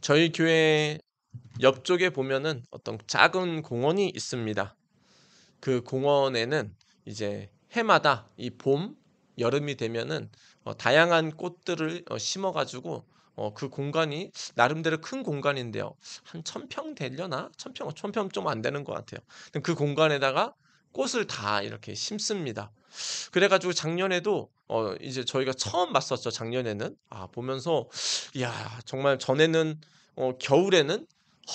저희 교회 옆쪽에 보면은 어떤 작은 공원이 있습니다. 그 공원에는 이제 해마다 이 봄, 여름이 되면은 다양한 꽃들을 심어 가지고 그 공간이 나름대로 큰 공간인데요. 한 1000평 되려나? 1000평 좀 안 되는 것 같아요. 그 공간에다가 꽃을 다 이렇게 심습니다. 그래 가지고 작년에도 이제 저희가 처음 봤었죠, 작년에는. 보면서 이야, 정말 전에는 겨울에는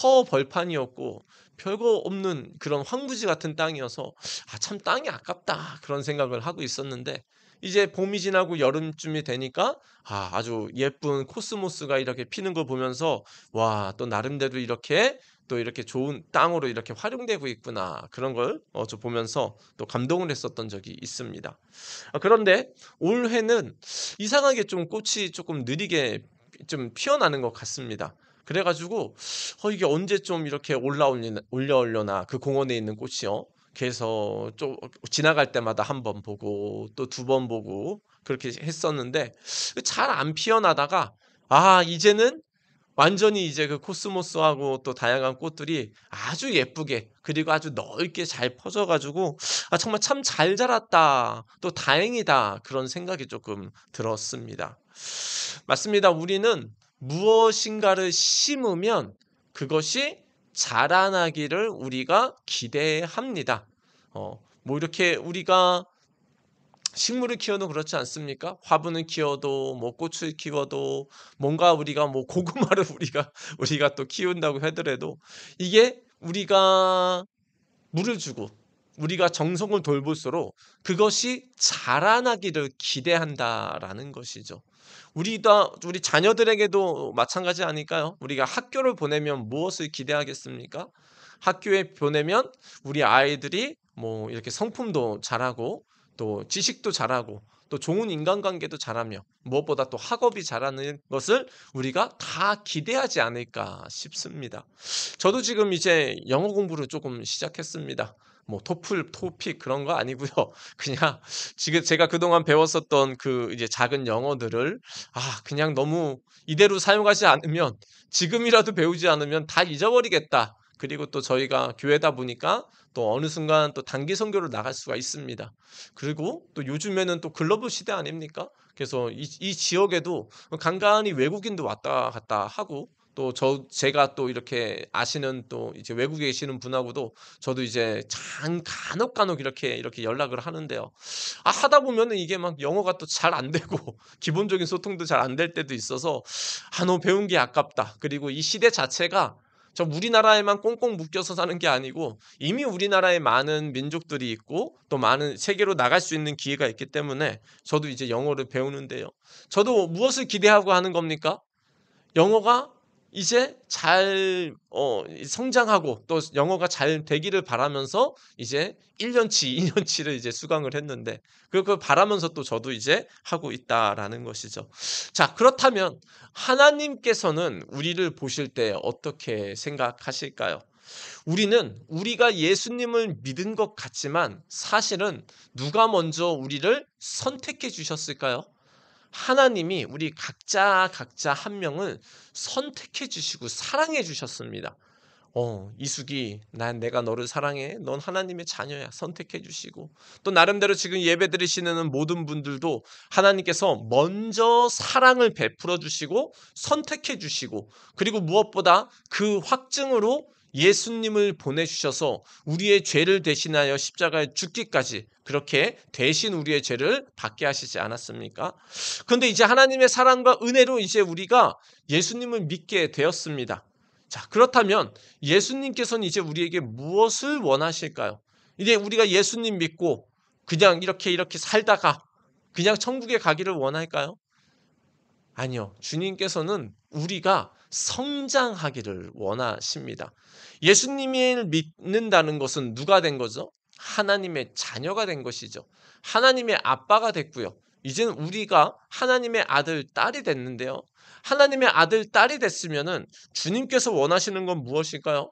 허벌판이었고 별거 없는 그런 황무지 같은 땅이어서 '아 참 땅이 아깝다.' 그런 생각을 하고 있었는데, 이제 봄이 지나고 여름쯤이 되니까 아주 예쁜 코스모스가 이렇게 피는 걸 보면서 '와, 또 나름대로 이렇게 또 이렇게 좋은 땅으로 이렇게 활용되고 있구나.' 그런 걸 저 보면서 또 감동을 했었던 적이 있습니다. 그런데 올해는 이상하게 좀 꽃이 조금 느리게 좀 피어나는 것 같습니다. 그래 가지고 이게 언제 좀 이렇게 올라오려나 그 공원에 있는 꽃이요. 그래서 좀 지나갈 때마다 한 번 보고 또 두 번 보고 그렇게 했었는데 잘 안 피어나다가 이제는 완전히 이제 그 코스모스하고 또 다양한 꽃들이 아주 예쁘게, 그리고 아주 넓게 잘 퍼져 가지고 '정말 참 잘 자랐다. 또 다행이다.' 그런 생각이 조금 들었습니다. 맞습니다. 우리는 무엇인가를 심으면 그것이 자라나기를 우리가 기대합니다. 뭐 이렇게 우리가 식물을 키워도 그렇지 않습니까? 화분을 키워도 뭐 꽃을 키워도 뭔가 우리가 뭐 고구마를 우리가 또 키운다고 하더라도 이게 우리가 물을 주고 우리가 정성을 돌볼수록 그것이 자라나기를 기대한다라는 것이죠. 우리 자녀들에게도 마찬가지 아닐까요? 우리가 학교를 보내면 무엇을 기대하겠습니까? 학교에 보내면 우리 아이들이 뭐 이렇게 성품도 잘하고 또 지식도 잘하고 또 좋은 인간관계도 잘하며 무엇보다 또 학업이 잘하는 것을 우리가 다 기대하지 않을까 싶습니다. 저도 지금 이제 영어 공부를 조금 시작했습니다. 뭐 토플, 토픽 그런 거 아니고요. 그냥 지금 제가 그동안 배웠었던 그 이제 작은 영어들을 그냥 너무 이대로 사용하지 않으면, 지금이라도 배우지 않으면 다 잊어버리겠다. 그리고 또 저희가 교회다 보니까 또 어느 순간 또 단기 선교를 나갈 수가 있습니다. 그리고 또 요즘에는 또 글로벌 시대 아닙니까? 그래서 이 지역에도 간간히 외국인도 왔다 갔다 하고, 또 제가 또 이렇게 아시는 또 이제 외국에 계시는 분하고도 저도 이제 간혹 이렇게 연락을 하는데요. 하다 보면은 이게 막 영어가 또 잘 안 되고 기본적인 소통도 잘 안 될 때도 있어서 너무 배운 게 아깝다. 그리고 이 시대 자체가 우리나라에만 꽁꽁 묶여서 사는 게 아니고 이미 우리나라에 많은 민족들이 있고 또 많은 세계로 나갈 수 있는 기회가 있기 때문에 저도 이제 영어를 배우는데요. 저도 무엇을 기대하고 하는 겁니까? 영어가 이제 잘 성장하고 또 영어가 잘 되기를 바라면서 이제 1 년치, 2 년치를 이제 수강을 했는데 그걸 바라면서 또 저도 이제 하고 있다라는 것이죠. 자, 그렇다면 하나님께서는 우리를 보실 때 어떻게 생각하실까요? 우리는 우리가 예수님을 믿은 것 같지만 사실은 누가 먼저 우리를 선택해 주셨을까요? 하나님이 우리 각자 한 명을 선택해 주시고 사랑해 주셨습니다. 이수기, 내가 너를 사랑해. 넌 하나님의 자녀야. 선택해 주시고. 또 나름대로 지금 예배 드리시는 모든 분들도 하나님께서 먼저 사랑을 베풀어 주시고 선택해 주시고, 그리고 무엇보다 그 확증으로 예수님을 보내주셔서 우리의 죄를 대신하여 십자가에 죽기까지 그렇게 대신 우리의 죄를 받게 하시지 않았습니까? 그런데 이제 하나님의 사랑과 은혜로 이제 우리가 예수님을 믿게 되었습니다. 자, 그렇다면 예수님께서는 이제 우리에게 무엇을 원하실까요? 이제 우리가 예수님 믿고 그냥 이렇게 살다가 그냥 천국에 가기를 원할까요? 아니요. 주님께서는 우리가 성장하기를 원하십니다. 예수님을 믿는다는 것은 누가 된 거죠? 하나님의 자녀가 된 것이죠. 하나님의 아빠가 됐고요. 이제는 우리가 하나님의 아들, 딸이 됐는데요. 하나님의 아들, 딸이 됐으면은 주님께서 원하시는 건 무엇일까요?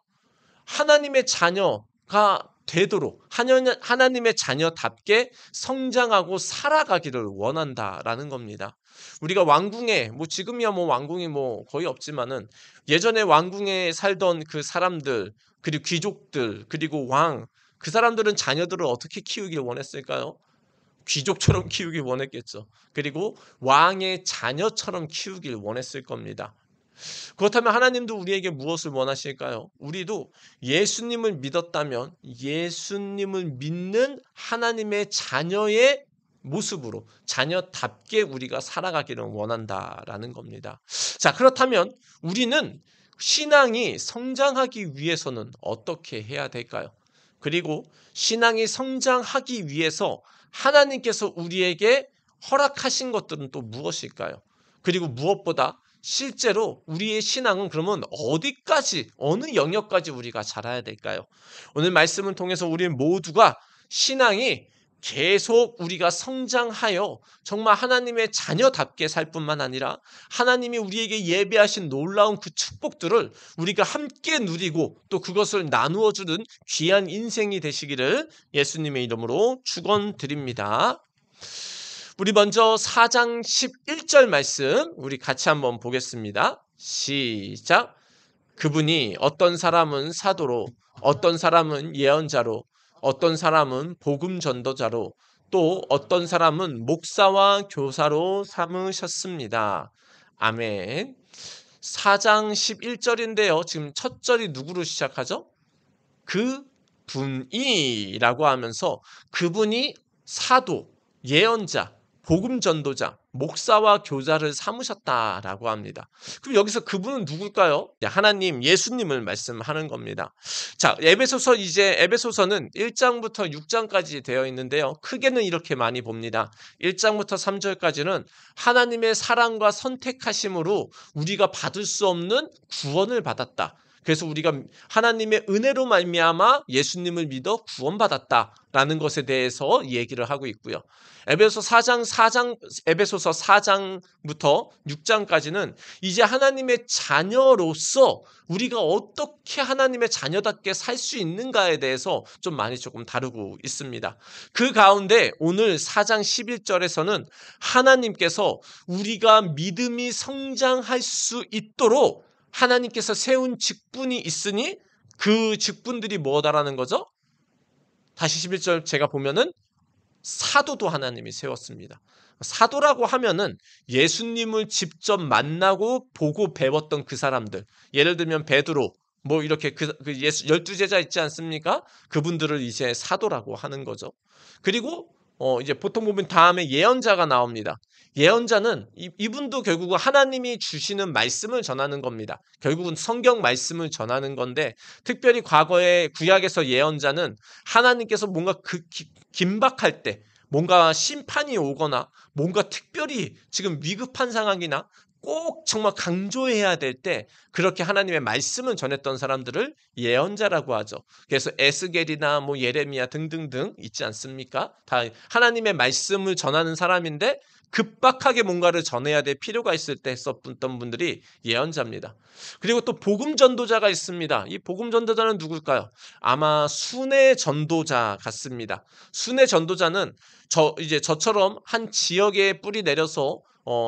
하나님의 자녀가 되도록 하나님의 자녀답게 성장하고 살아가기를 원한다라는 겁니다. 우리가 왕궁에 지금이야 왕궁이 거의 없지만은 예전에 왕궁에 살던 그 사람들 그리고 귀족들 그리고 그 사람들은 자녀들을 어떻게 키우길 원했을까요? 귀족처럼 키우길 원했겠죠. 그리고 왕의 자녀처럼 키우길 원했을 겁니다. 그렇다면 하나님도 우리에게 무엇을 원하실까요? 우리도 예수님을 믿었다면 예수님을 믿는 하나님의 자녀의 모습으로 자녀답게 우리가 살아가기를 원한다라는 겁니다. 자, 그렇다면 우리는 신앙이 성장하기 위해서는 어떻게 해야 될까요? 그리고 신앙이 성장하기 위해서 하나님께서 우리에게 허락하신 것들은 또 무엇일까요? 그리고 무엇보다 실제로 우리의 신앙은 그러면 어디까지, 어느 영역까지 우리가 자라야 될까요? 오늘 말씀을 통해서 우리 모두가 신앙이 계속 우리가 성장하여 정말 하나님의 자녀답게 살 뿐만 아니라 하나님이 우리에게 예배하신 놀라운 그 축복들을 우리가 함께 누리고 또 그것을 나누어 주는 귀한 인생이 되시기를 예수님의 이름으로 축원드립니다. 우리 먼저 4장 11절 말씀 우리 같이 한번 보겠습니다. 시작. 그분이 어떤 사람은 사도로, 어떤 사람은 예언자로, 어떤 사람은 복음 전도자로, 또 어떤 사람은 목사와 교사로 삼으셨습니다. 아멘. 4장 11절인데요. 지금 첫 절이 누구로 시작하죠? 그분이 라고 하면서 그분이 사도, 예언자, 복음 전도자, 목사와 교사를 삼으셨다라고 합니다. 그럼 여기서 그분은 누굴까요? 하나님, 예수님을 말씀하는 겁니다. 자, 에베소서는 1장부터 6장까지 되어 있는데요. 크게는 이렇게 많이 봅니다. 1장부터 3절까지는 하나님의 사랑과 선택하심으로 우리가 받을 수 없는 구원을 받았다. 그래서 우리가 하나님의 은혜로 말미암아 예수님을 믿어 구원받았다라는 것에 대해서 얘기를 하고 있고요. 에베소서 4장부터 6장까지는 이제 하나님의 자녀로서 우리가 어떻게 하나님의 자녀답게 살 수 있는가에 대해서 좀 많이 조금 다루고 있습니다. 그 가운데 오늘 4장 11절에서는 하나님께서 우리가 믿음이 성장할 수 있도록 하나님께서 세운 직분이 있으니 그 직분들이 뭐다라는 거죠? 다시 11절 제가 보면은 사도도 하나님이 세웠습니다. 사도라고 하면은 예수님을 직접 만나고 보고 배웠던 그 사람들. 예를 들면 베드로 이렇게 예수 12제자 있지 않습니까? 그분들을 이제 사도라고 하는 거죠. 그리고 이제 보통 보면 다음에 예언자가 나옵니다. 예언자는 이분도 결국은 하나님이 주시는 말씀을 전하는 겁니다. 결국은 성경 말씀을 전하는 건데 특별히 과거에 구약에서 예언자는 하나님께서 뭔가 긴박할 때 뭔가 심판이 오거나 뭔가 특별히 지금 위급한 상황이나 꼭 정말 강조해야 될 때 그렇게 하나님의 말씀을 전했던 사람들을 예언자라고 하죠. 그래서 에스겔이나 예레미야 등등등 있지 않습니까? 다 하나님의 말씀을 전하는 사람인데 급박하게 뭔가를 전해야 될 필요가 있을 때 했었던 분들이 예언자입니다. 그리고 또 복음 전도자가 있습니다. 이 복음 전도자는 누굴까요? 아마 순회 전도자 같습니다. 순회 전도자는 저처럼 한 지역에 뿌리 내려서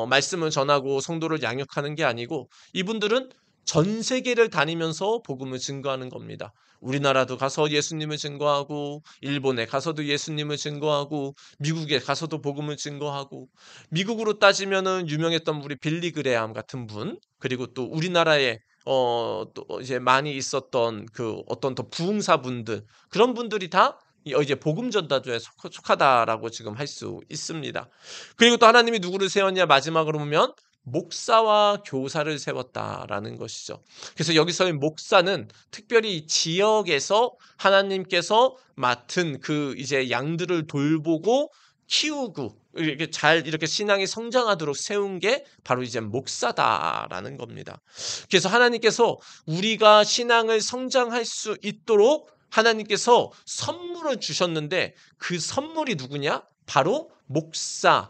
말씀을 전하고 성도를 양육하는 게 아니고 이분들은 전 세계를 다니면서 복음을 증거하는 겁니다. 우리나라도 가서 예수님을 증거하고 일본에 가서도 예수님을 증거하고 미국에 가서도 복음을 증거하고 미국으로 따지면은 유명했던 우리 빌리 그레암 같은 분 그리고 또 우리나라에 또 이제 많이 있었던 그 어떤 더 부흥사분들 그런 분들이 다 이제 복음 전도자에 속하다라고 지금 할 수 있습니다. 그리고 또 하나님이 누구를 세웠냐 마지막으로 보면 목사와 교사를 세웠다라는 것이죠. 그래서 여기서의 목사는 특별히 지역에서 하나님께서 맡은 그 이제 양들을 돌보고 키우고 이렇게 신앙이 성장하도록 세운 게 바로 이제 목사다라는 겁니다. 그래서 하나님께서 우리가 신앙을 성장할 수 있도록 하나님께서 선물을 주셨는데 그 선물이 누구냐? 바로 목사,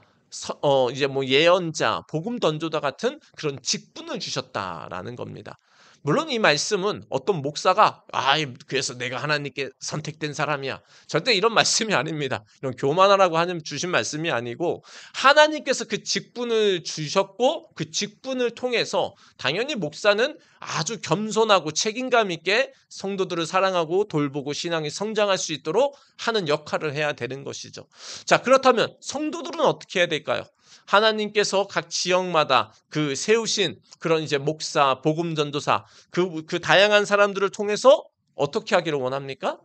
이제 예언자, 복음 던조다 같은 그런 직분을 주셨다라는 겁니다. 물론 이 말씀은 어떤 목사가 그래서 내가 하나님께 선택된 사람이야, 절대 이런 말씀이 아닙니다. 이런 교만하라고 하는 주신 말씀이 아니고, 하나님께서 그 직분을 주셨고 그 직분을 통해서 당연히 목사는 아주 겸손하고 책임감 있게 성도들을 사랑하고 돌보고 신앙이 성장할 수 있도록 하는 역할을 해야 되는 것이죠. 자, 그렇다면 성도들은 어떻게 해야 될까요? 하나님께서 각 지역마다 그 세우신 그런 이제 목사, 복음 전도사, 그 다양한 사람들을 통해서 어떻게 하기를 원합니까?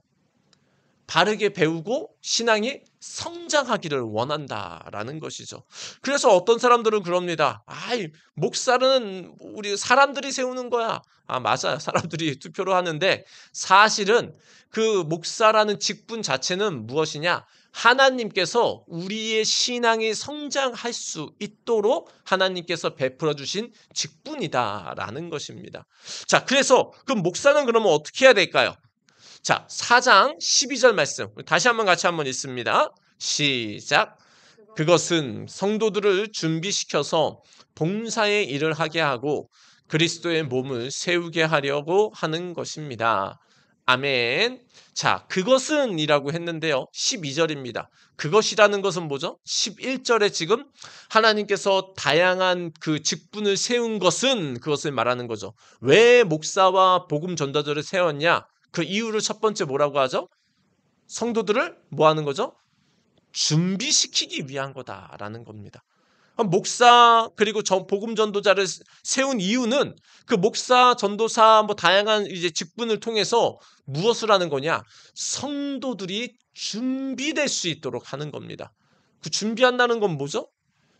바르게 배우고 신앙이 성장하기를 원한다라는 것이죠. 그래서 어떤 사람들은 그럽니다. 목사는 우리 사람들이 세우는 거야. 맞아요. 사람들이 투표를 하는데, 사실은 그 목사라는 직분 자체는 무엇이냐? 하나님께서 우리의 신앙이 성장할 수 있도록 하나님께서 베풀어 주신 직분이다라는 것입니다. 자, 그래서 그 목사는 그러면 어떻게 해야 될까요? 자, 4장 12절 말씀 다시 한번 같이 한번 읽습니다. 시작. 그것은 성도들을 준비시켜서 봉사의 일을 하게 하고 그리스도의 몸을 세우게 하려고 하는 것입니다. 아멘. 자, 그것은 이라고 했는데요. 12절입니다. 그것이라는 것은 뭐죠? 11절에 지금 하나님께서 다양한 그 직분을 세운 것은 그것을 말하는 거죠. 왜 목사와 복음 전도자를 세웠냐? 그 이유를 첫 번째 뭐라고 하죠? 성도들을 뭐 하는 거죠? 준비시키기 위한 거다라는 겁니다. 목사 그리고 복음 전도자를 세운 이유는 그 목사, 전도사 뭐 다양한 이제 직분을 통해서 무엇을 하는 거냐? 성도들이 준비될 수 있도록 하는 겁니다. 그 준비한다는 건 뭐죠?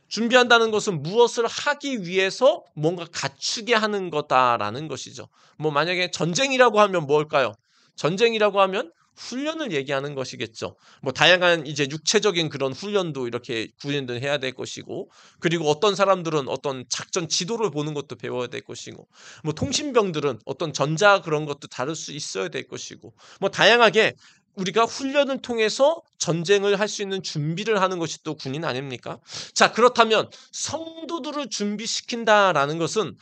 준비한다는 것은 무엇을 하기 위해서 뭔가 갖추게 하는 거다라는 것이죠. 뭐 만약에 전쟁이라고 하면 뭘까요? 전쟁이라고 하면 훈련을 얘기하는 것이겠죠. 뭐 다양한 이제 육체적인 그런 훈련도 이렇게 군인들 해야 될 것이고, 그리고 어떤 사람들은 어떤 작전 지도를 보는 것도 배워야 될 것이고, 뭐 통신병들은 어떤 전자 그런 것도 다룰 수 있어야 될 것이고, 뭐 다양하게 우리가 훈련을 통해서 전쟁을 할 수 있는 준비를 하는 것이 또 군인 아닙니까? 자, 그렇다면 성도들을 준비시킨다라는 것은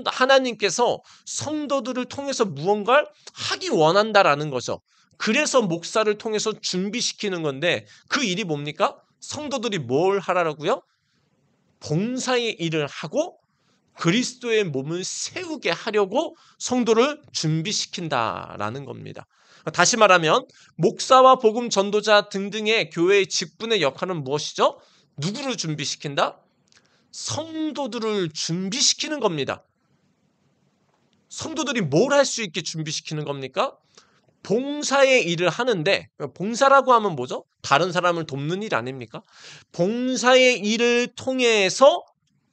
하나님께서 성도들을 통해서 무언가를 하기 원한다라는 거죠. 그래서 목사를 통해서 준비시키는 건데, 그 일이 뭡니까? 성도들이 뭘 하라고요? 봉사의 일을 하고 그리스도의 몸을 세우게 하려고 성도를 준비시킨다라는 겁니다. 다시 말하면 목사와 복음 전도자 등등의 교회의 직분의 역할은 무엇이죠? 누구를 준비시킨다? 성도들을 준비시키는 겁니다. 성도들이 뭘 할 수 있게 준비시키는 겁니까? 봉사의 일을 하는데, 봉사라고 하면 뭐죠? 다른 사람을 돕는 일 아닙니까? 봉사의 일을 통해서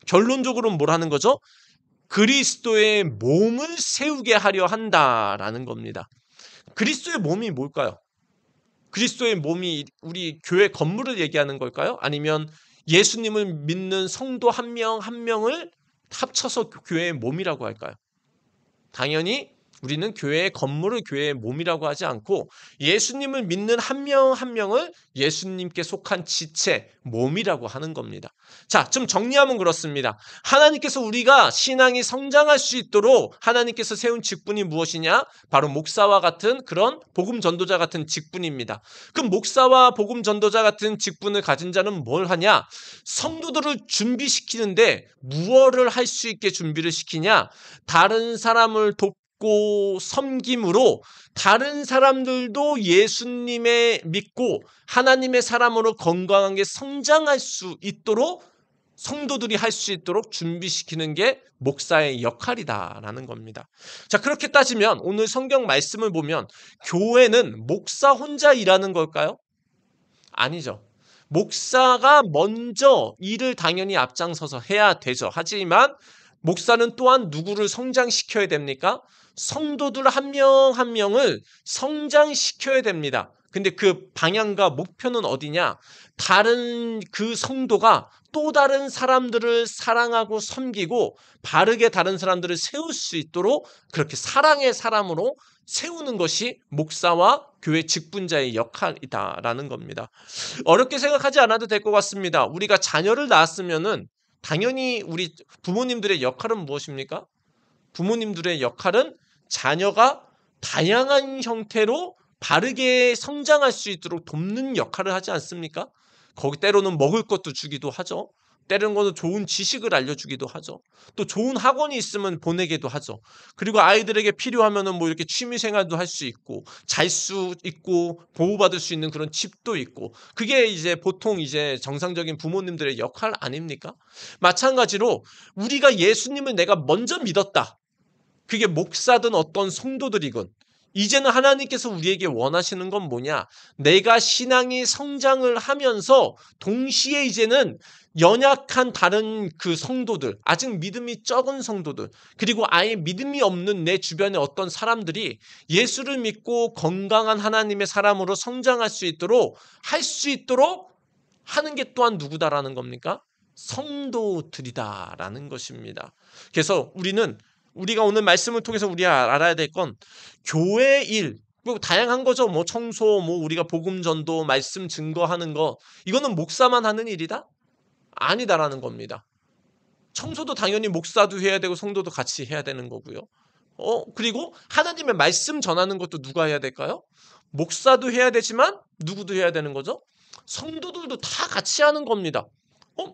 결론적으로 뭘 하는 거죠? 그리스도의 몸을 세우게 하려 한다라는 겁니다. 그리스도의 몸이 뭘까요? 그리스도의 몸이 우리 교회 건물을 얘기하는 걸까요? 아니면 예수님을 믿는 성도 한 명 한 명을 합쳐서 교회의 몸이라고 할까요? 당연히 우리는 교회의 건물을 교회의 몸이라고 하지 않고 예수님을 믿는 한 명 한 명을 예수님께 속한 지체, 몸이라고 하는 겁니다. 자, 좀 정리하면 그렇습니다. 하나님께서 우리가 신앙이 성장할 수 있도록 하나님께서 세운 직분이 무엇이냐? 바로 목사와 같은 그런 복음 전도자 같은 직분입니다. 그럼 목사와 복음 전도자 같은 직분을 가진 자는 뭘 하냐? 성도들을 준비시키는데 무엇을 할 수 있게 준비를 시키냐? 다른 사람을 돕고 섬김으로 다른 사람들도 예수님의 믿고 하나님의 사람으로 건강하게 성장할 수 있도록 성도들이 할 수 있도록 준비시키는 게 목사의 역할이다라는 겁니다. 자, 그렇게 따지면 오늘 성경 말씀을 보면 교회는 목사 혼자 일하는 걸까요? 아니죠. 목사가 먼저 일을 당연히 앞장서서 해야 되죠. 하지만 목사는 또한 누구를 성장시켜야 됩니까? 성도들 한 명 한 명을 성장시켜야 됩니다. 근데 그 방향과 목표는 어디냐? 다른 그 성도가 또 다른 사람들을 사랑하고 섬기고 바르게 다른 사람들을 세울 수 있도록 그렇게 사랑의 사람으로 세우는 것이 목사와 교회 직분자의 역할이다라는 겁니다. 어렵게 생각하지 않아도 될 것 같습니다. 우리가 자녀를 낳았으면은 당연히 우리 부모님들의 역할은 무엇입니까? 부모님들의 역할은 자녀가 다양한 형태로 바르게 성장할 수 있도록 돕는 역할을 하지 않습니까? 거기 때로는 먹을 것도 주기도 하죠. 때로는 좋은 지식을 알려주기도 하죠. 또 좋은 학원이 있으면 보내기도 하죠. 그리고 아이들에게 필요하면은 뭐 이렇게 취미생활도 할 수 있고, 잘 수 있고, 보호받을 수 있는 그런 집도 있고, 그게 이제 보통 이제 정상적인 부모님들의 역할 아닙니까? 마찬가지로 우리가 예수님을 내가 먼저 믿었다. 그게 목사든 어떤 성도들이건, 이제는 하나님께서 우리에게 원하시는 건 뭐냐? 내가 신앙이 성장을 하면서 동시에 이제는 연약한 다른 그 성도들, 아직 믿음이 적은 성도들, 그리고 아예 믿음이 없는 내 주변의 어떤 사람들이 예수를 믿고 건강한 하나님의 사람으로 성장할 수 있도록 할 수 있도록 하는 게 또한 누구다라는 겁니까? 성도들이다라는 것입니다. 그래서 우리가 오늘 말씀을 통해서 우리가 알아야 될 건 교회 일, 뭐 다양한 거죠. 뭐 청소, 뭐 우리가 복음 전도, 말씀 증거하는 거, 이거는 목사만 하는 일이다? 아니다라는 겁니다. 청소도 당연히 목사도 해야 되고 성도도 같이 해야 되는 거고요. 그리고 하나님의 말씀 전하는 것도 누가 해야 될까요? 목사도 해야 되지만 누구도 해야 되는 거죠? 성도들도 다 같이 하는 겁니다.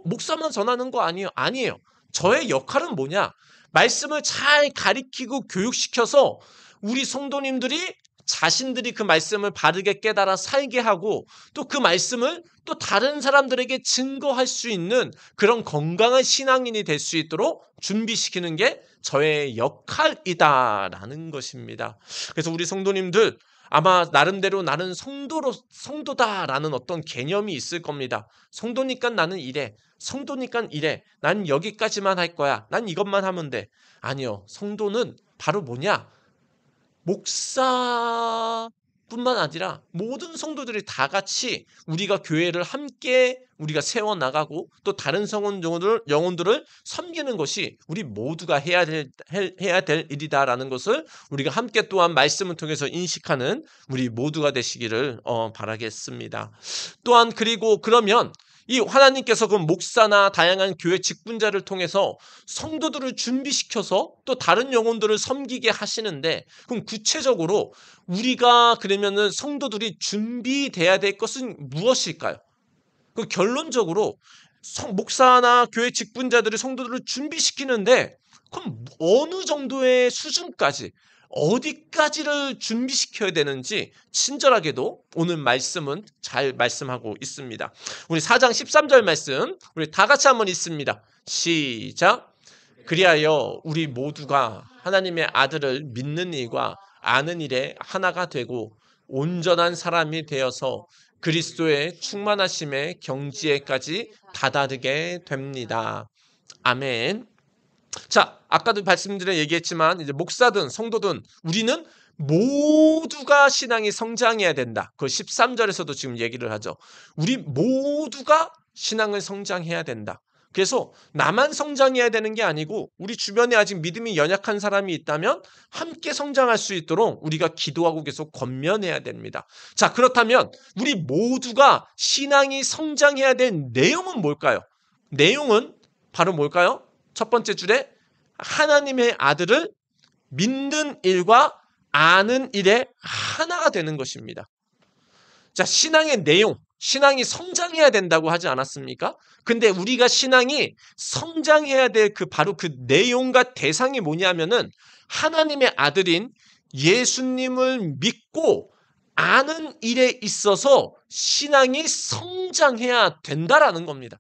목사만 전하는 거 아니에요? 아니에요. 저의 역할은 뭐냐? 말씀을 잘 가리키고 교육시켜서 우리 성도님들이 자신들이 그 말씀을 바르게 깨달아 살게 하고 또 그 말씀을 또 다른 사람들에게 증거할 수 있는 그런 건강한 신앙인이 될 수 있도록 준비시키는 게 저의 역할이다라는 것입니다. 그래서 우리 성도님들 아마 나름대로 나는 성도다라는 어떤 개념이 있을 겁니다. 성도니까 나는 이래. 성도니까 이래. 난 여기까지만 할 거야. 난 이것만 하면 돼. 아니요. 성도는 바로 뭐냐? 목사뿐만 아니라 모든 성도들이 다 같이 우리가 교회를 함께 우리가 세워나가고 또 다른 영혼들을 섬기는 것이 우리 모두가 해야 될 일이다라는 것을 우리가 함께 또한 말씀을 통해서 인식하는 우리 모두가 되시기를 바라겠습니다. 또한 그리고 그러면 이 하나님께서 그 목사나 다양한 교회 직분자를 통해서 성도들을 준비시켜서 또 다른 영혼들을 섬기게 하시는데, 그럼 구체적으로 우리가 그러면은 성도들이 준비돼야 될 것은 무엇일까요? 그 결론적으로 목사나 교회 직분자들이 성도들을 준비시키는데, 그럼 어느 정도의 수준까지, 어디까지를 준비시켜야 되는지 친절하게도 오늘 말씀은 잘 말씀하고 있습니다. 우리 4장 13절 말씀 우리 다 같이 한번 읽습니다. 시작. 그리하여 우리 모두가 하나님의 아들을 믿는 일과 아는 일에 하나가 되고 온전한 사람이 되어서 그리스도의 충만하심의 경지에까지 다다르게 됩니다. 아멘. 자, 아까도 말씀드려 얘기했지만 이제 목사든 성도든 우리는 모두가 신앙이 성장해야 된다. 그 13절에서도 지금 얘기를 하죠. 우리 모두가 신앙을 성장해야 된다. 그래서 나만 성장해야 되는 게 아니고 우리 주변에 아직 믿음이 연약한 사람이 있다면 함께 성장할 수 있도록 우리가 기도하고 계속 권면해야 됩니다. 자, 그렇다면 우리 모두가 신앙이 성장해야 될 내용은 뭘까요? 내용은 바로 뭘까요? 첫 번째 줄에 하나님의 아들을 믿는 일과 아는 일에 하나가 되는 것입니다. 자, 신앙의 내용, 신앙이 성장해야 된다고 하지 않았습니까? 근데 우리가 신앙이 성장해야 될 바로 그 내용과 대상이 뭐냐면은 하나님의 아들인 예수님을 믿고 아는 일에 있어서 신앙이 성장해야 된다라는 겁니다.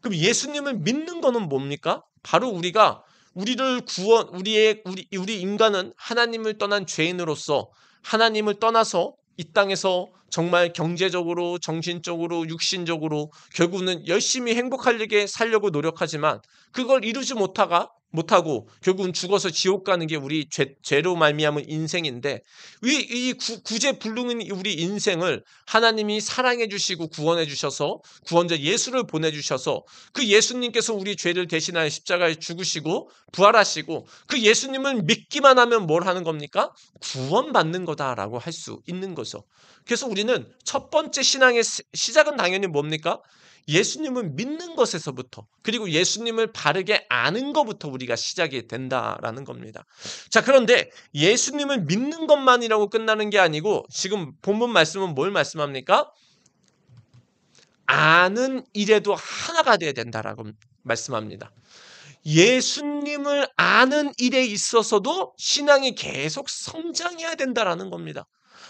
그럼 예수님을 믿는 거는 뭡니까? 바로 우리가 우리 인간은 하나님을 떠난 죄인으로서 하나님을 떠나서 이 땅에서 정말 경제적으로, 정신적으로, 육신적으로 결국은 열심히 행복하게 살려고 노력하지만 그걸 이루지 못하고 결국은 죽어서 지옥 가는 게 우리 죄로 말미암은 인생인데, 이 구제불능인 우리 인생을 하나님이 사랑해 주시고 구원해 주셔서 구원자 예수를 보내주셔서 그 예수님께서 우리 죄를 대신하여 십자가에 죽으시고 부활하시고 그 예수님을 믿기만 하면 뭘 하는 겁니까? 구원받는 거다라고 할 수 있는 거죠. 그래서 우리는 첫 번째 신앙의 시작은 당연히 뭡니까? 예수님을 믿는 것에서부터, 그리고 예수님을 바르게 아는 것부터 우리가 시작이 된다라는 겁니다. 자, 그런데 예수님을 믿는 것만이라고 끝나는 게 아니고 지금 본문 말씀은 뭘 말씀합니까? 아는 일에도 하나가 돼야 된다라고 말씀합니다. 예수님을 아는 일에 있어서도 신앙이 계속 성장해야 된다라는 겁니다.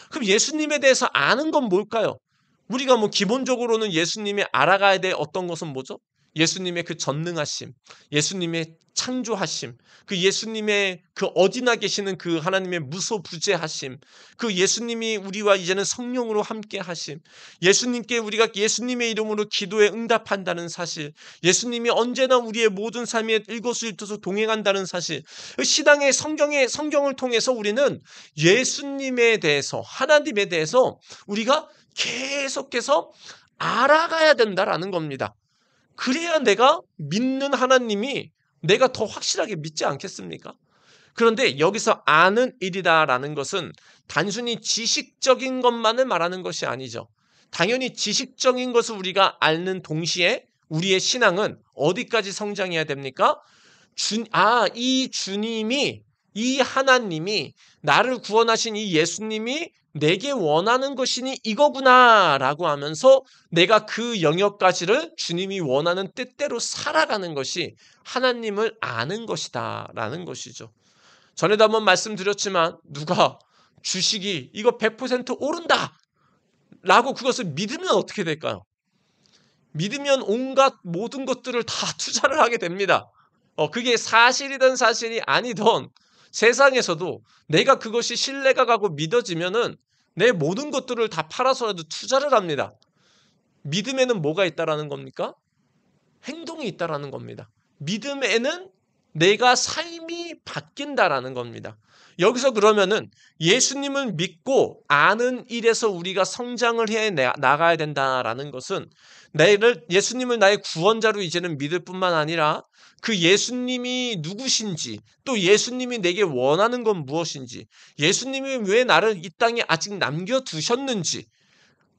그럼 예수님에 대해서 아는 건 뭘까요? 우리가 기본적으로는 예수님이 알아가야 될 어떤 것은 뭐죠? 예수님의 그 전능하심, 예수님의 창조하심, 그 예수님의 그 어디나 계시는 그 하나님의 무소부재하심, 그 예수님이 우리와 이제는 성령으로 함께 하심, 예수님께 우리가 예수님의 이름으로 기도에 응답한다는 사실, 예수님이 언제나 우리의 모든 삶에 일거수일투족 동행한다는 사실, 신앙의 성경을 통해서 우리는 예수님에 대해서, 하나님에 대해서 우리가 계속해서 알아가야 된다라는 겁니다. 그래야 내가 믿는 하나님이 내가 더 확실하게 믿지 않겠습니까? 그런데 여기서 아는 일이다라는 것은 단순히 지식적인 것만을 말하는 것이 아니죠. 당연히 지식적인 것을 우리가 아는 동시에 우리의 신앙은 어디까지 성장해야 됩니까? 이 주님이, 이 하나님이, 나를 구원하신 이 예수님이 내게 원하는 것이니 이거구나 라고 하면서 내가 그 영역까지를 주님이 원하는 뜻대로 살아가는 것이 하나님을 아는 것이다 라는 것이죠. 전에도 한번 말씀드렸지만 누가 주식이 이거 100% 오른다 라고 그것을 믿으면 어떻게 될까요? 믿으면 온갖 모든 것들을 다 투자를 하게 됩니다. 그게 사실이든 사실이 아니든 세상에서도 내가 그것이 신뢰가 가고 믿어지면은 내 모든 것들을 다 팔아서라도 투자를 합니다. 믿음에는 뭐가 있다라는 겁니까? 행동이 있다라는 겁니다. 믿음에는 내가 삶이 바뀐다라는 겁니다. 여기서 그러면은 예수님을 믿고 아는 일에서 우리가 성장을 해 나가야 된다라는 것은 예수님을 나의 구원자로 이제는 믿을 뿐만 아니라 그 예수님이 누구신지, 또 예수님이 내게 원하는 건 무엇인지, 예수님이 왜 나를 이 땅에 아직 남겨두셨는지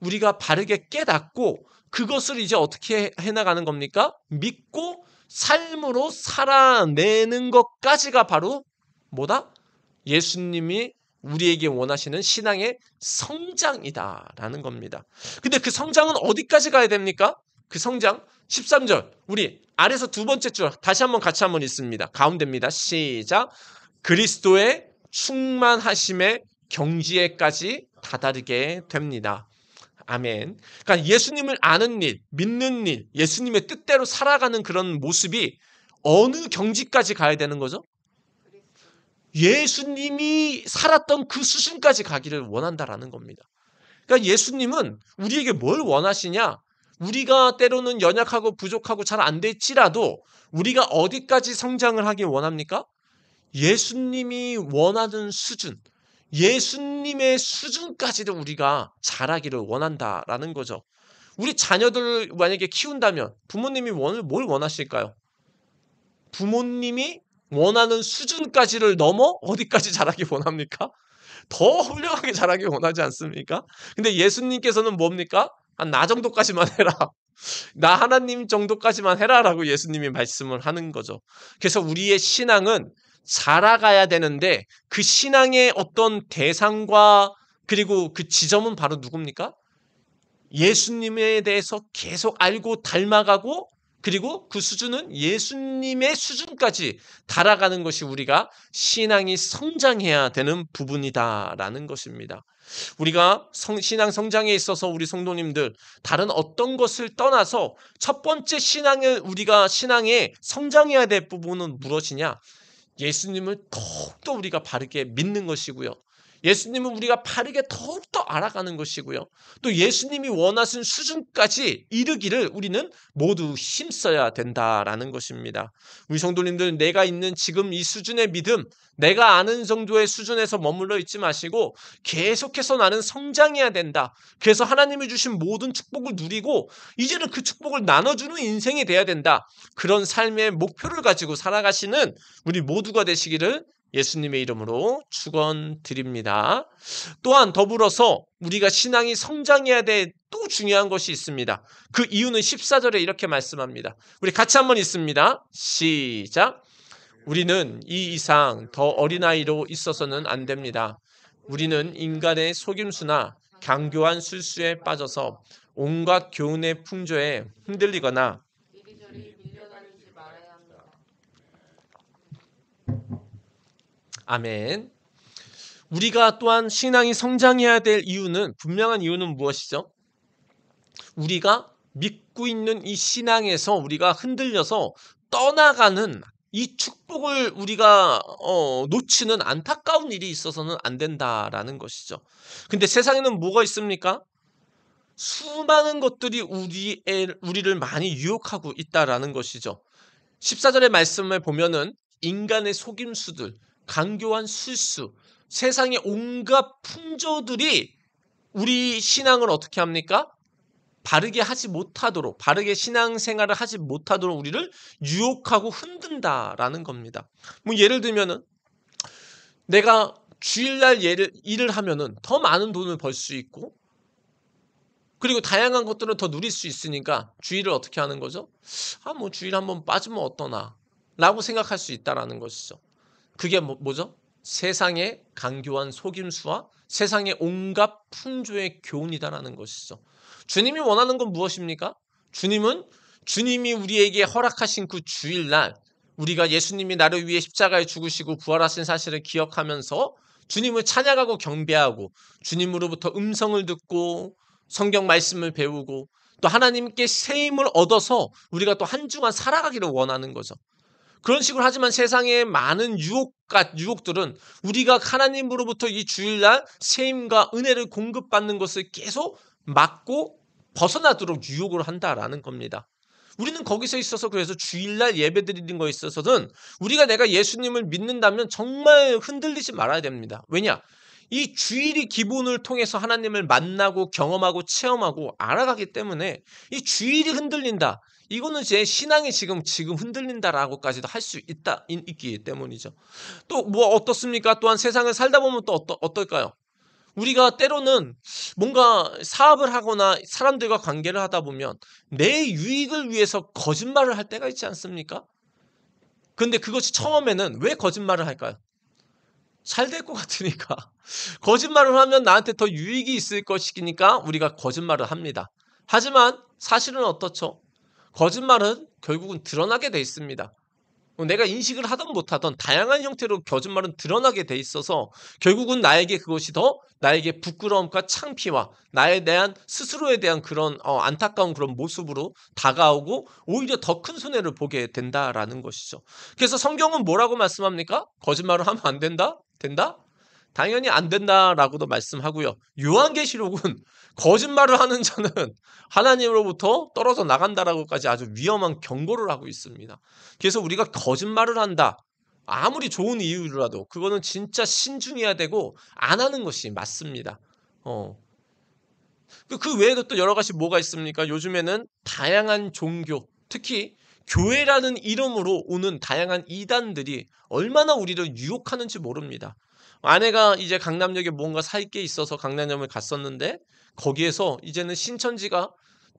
우리가 바르게 깨닫고 그것을 이제 어떻게 해나가는 겁니까? 믿고 삶으로 살아내는 것까지가 바로 뭐다? 예수님이 우리에게 원하시는 신앙의 성장이다라는 겁니다. 근데 그 성장은 어디까지 가야 됩니까? 그 성장 13절 우리 아래서 두 번째 줄 다시 한번 같이 한번 읽습니다. 가운데입니다. 시작. 그리스도의 충만하심의 경지에까지 다다르게 됩니다. 아멘. 그러니까 예수님을 아는 일, 믿는 일, 예수님의 뜻대로 살아가는 그런 모습이 어느 경지까지 가야 되는 거죠? 예수님이 살았던 그 수준까지 가기를 원한다라는 겁니다. 그러니까 예수님은 우리에게 뭘 원하시냐? 우리가 때로는 연약하고 부족하고 잘 안 될지라도 우리가 어디까지 성장을 하길 원합니까? 예수님이 원하는 수준, 예수님의 수준까지도 우리가 자라기를 원한다라는 거죠. 우리 자녀들을 만약에 키운다면 부모님이 뭘 원하실까요? 부모님이 원하는 수준까지를 넘어 어디까지 자라기 원합니까? 더 훌륭하게 자라기 원하지 않습니까? 근데 예수님께서는 뭡니까? 나 정도까지만 해라. 나 하나님 정도까지만 해라라고 예수님이 말씀을 하는 거죠. 그래서 우리의 신앙은 자라가야 되는데 그 신앙의 어떤 대상과 그리고 그 지점은 바로 누굽니까? 예수님에 대해서 계속 알고 닮아가고 그리고 그 수준은 예수님의 수준까지 달아가는 것이 우리가 신앙이 성장해야 되는 부분이다라는 것입니다. 우리가 신앙 성장에 있어서 우리 성도님들 다른 어떤 것을 떠나서 첫 번째 우리가 신앙에 성장해야 될 부분은 무엇이냐? 예수님을 더욱더 우리가 바르게 믿는 것이고요. 예수님은 우리가 바르게 더욱더 알아가는 것이고요. 또 예수님이 원하신 수준까지 이르기를 우리는 모두 힘써야 된다라는 것입니다. 우리 성도님들 내가 있는 지금 이 수준의 믿음, 내가 아는 정도의 수준에서 머물러 있지 마시고 계속해서 나는 성장해야 된다. 그래서 하나님이 주신 모든 축복을 누리고 이제는 그 축복을 나눠주는 인생이 돼야 된다. 그런 삶의 목표를 가지고 살아가시는 우리 모두가 되시기를 예수님의 이름으로 축원드립니다. 또한 더불어서 우리가 신앙이 성장해야 될 또 중요한 것이 있습니다. 그 이유는 14절에 이렇게 말씀합니다. 우리 같이 한번 읽습니다. 시작. 우리는 이 이상 더 어린아이로 있어서는 안 됩니다. 우리는 인간의 속임수나 강교한 술수에 빠져서 온갖 교훈의 풍조에 흔들리거나 이리저리 밀려다니지 말아야 합니다. 아멘. 우리가 또한 신앙이 성장해야 될 이유는, 분명한 이유는 무엇이죠? 우리가 믿고 있는 이 신앙에서 우리가 흔들려서 떠나가는 이 축복을 우리가 놓치는 안타까운 일이 있어서는 안 된다라는 것이죠. 근데 세상에는 뭐가 있습니까? 수많은 것들이 우리를 많이 유혹하고 있다라는 것이죠. 14절의 말씀을 보면은 인간의 속임수들, 강교한 술수, 세상의 온갖 풍조들이 우리 신앙을 어떻게 합니까? 바르게 하지 못하도록, 바르게 신앙생활을 하지 못하도록 우리를 유혹하고 흔든다라는 겁니다. 뭐 예를 들면은 내가 주일날 일을 하면은 더 많은 돈을 벌 수 있고, 그리고 다양한 것들을 더 누릴 수 있으니까 주일을 어떻게 하는 거죠? 뭐 주일 한번 빠지면 어떠나 라고 생각할 수 있다라는 것이죠. 그게 뭐죠? 세상의 강교한 속임수와 세상의 온갖 풍조의 교훈이다라는 것이죠. 주님이 원하는 건 무엇입니까? 주님이 우리에게 허락하신 그 주일날, 우리가 예수님이 나를 위해 십자가에 죽으시고 부활하신 사실을 기억하면서 주님을 찬양하고 경배하고 주님으로부터 음성을 듣고 성경 말씀을 배우고 또 하나님께 새 힘을 얻어서 우리가 또 한 주간 살아가기를 원하는 거죠. 그런 식으로 하지만 세상의 많은 유혹들은 우리가 하나님으로부터 이 주일날 새 힘과 은혜를 공급받는 것을 계속 막고 벗어나도록 유혹을 한다라는 겁니다. 우리는 거기서 있어서 그래서 주일날 예배드리는 거에 있어서는 내가 예수님을 믿는다면 정말 흔들리지 말아야 됩니다. 왜냐? 이 주일이 기본을 통해서 하나님을 만나고 경험하고 체험하고 알아가기 때문에 이 주일이 흔들린다. 이거는 제 신앙이 지금 흔들린다라고까지도 할 수 있기 때문이죠. 또 뭐 어떻습니까? 또한 세상을 살다 보면 또 어떨까요? 우리가 때로는 뭔가 사업을 하거나 사람들과 관계를 하다 보면 내 유익을 위해서 거짓말을 할 때가 있지 않습니까? 근데 그것이 처음에는 왜 거짓말을 할까요? 잘 될 것 같으니까. 거짓말을 하면 나한테 더 유익이 있을 것이니까 우리가 거짓말을 합니다. 하지만 사실은 어떻죠? 거짓말은 결국은 드러나게 돼 있습니다. 내가 인식을 하든 못하든 다양한 형태로 거짓말은 드러나게 돼 있어서 결국은 나에게 부끄러움과 창피와 스스로에 대한 그런 안타까운 그런 모습으로 다가오고 오히려 더 큰 손해를 보게 된다라는 것이죠. 그래서 성경은 뭐라고 말씀합니까? 거짓말을 하면 안 된다? 된다? 당연히 안 된다라고도 말씀하고요. 요한계시록은 거짓말을 하는 자는 하나님으로부터 떨어져 나간다라고까지 아주 위험한 경고를 하고 있습니다. 그래서 우리가 거짓말을 한다. 아무리 좋은 이유라도 그거는 진짜 신중해야 되고 안 하는 것이 맞습니다. 그 외에도 또 여러 가지 뭐가 있습니까? 요즘에는 다양한 종교, 특히 교회라는 이름으로 오는 다양한 이단들이 얼마나 우리를 유혹하는지 모릅니다. 아내가 이제 강남역에 뭔가 살 게 있어서 강남역을 갔었는데 거기에서 이제는 신천지가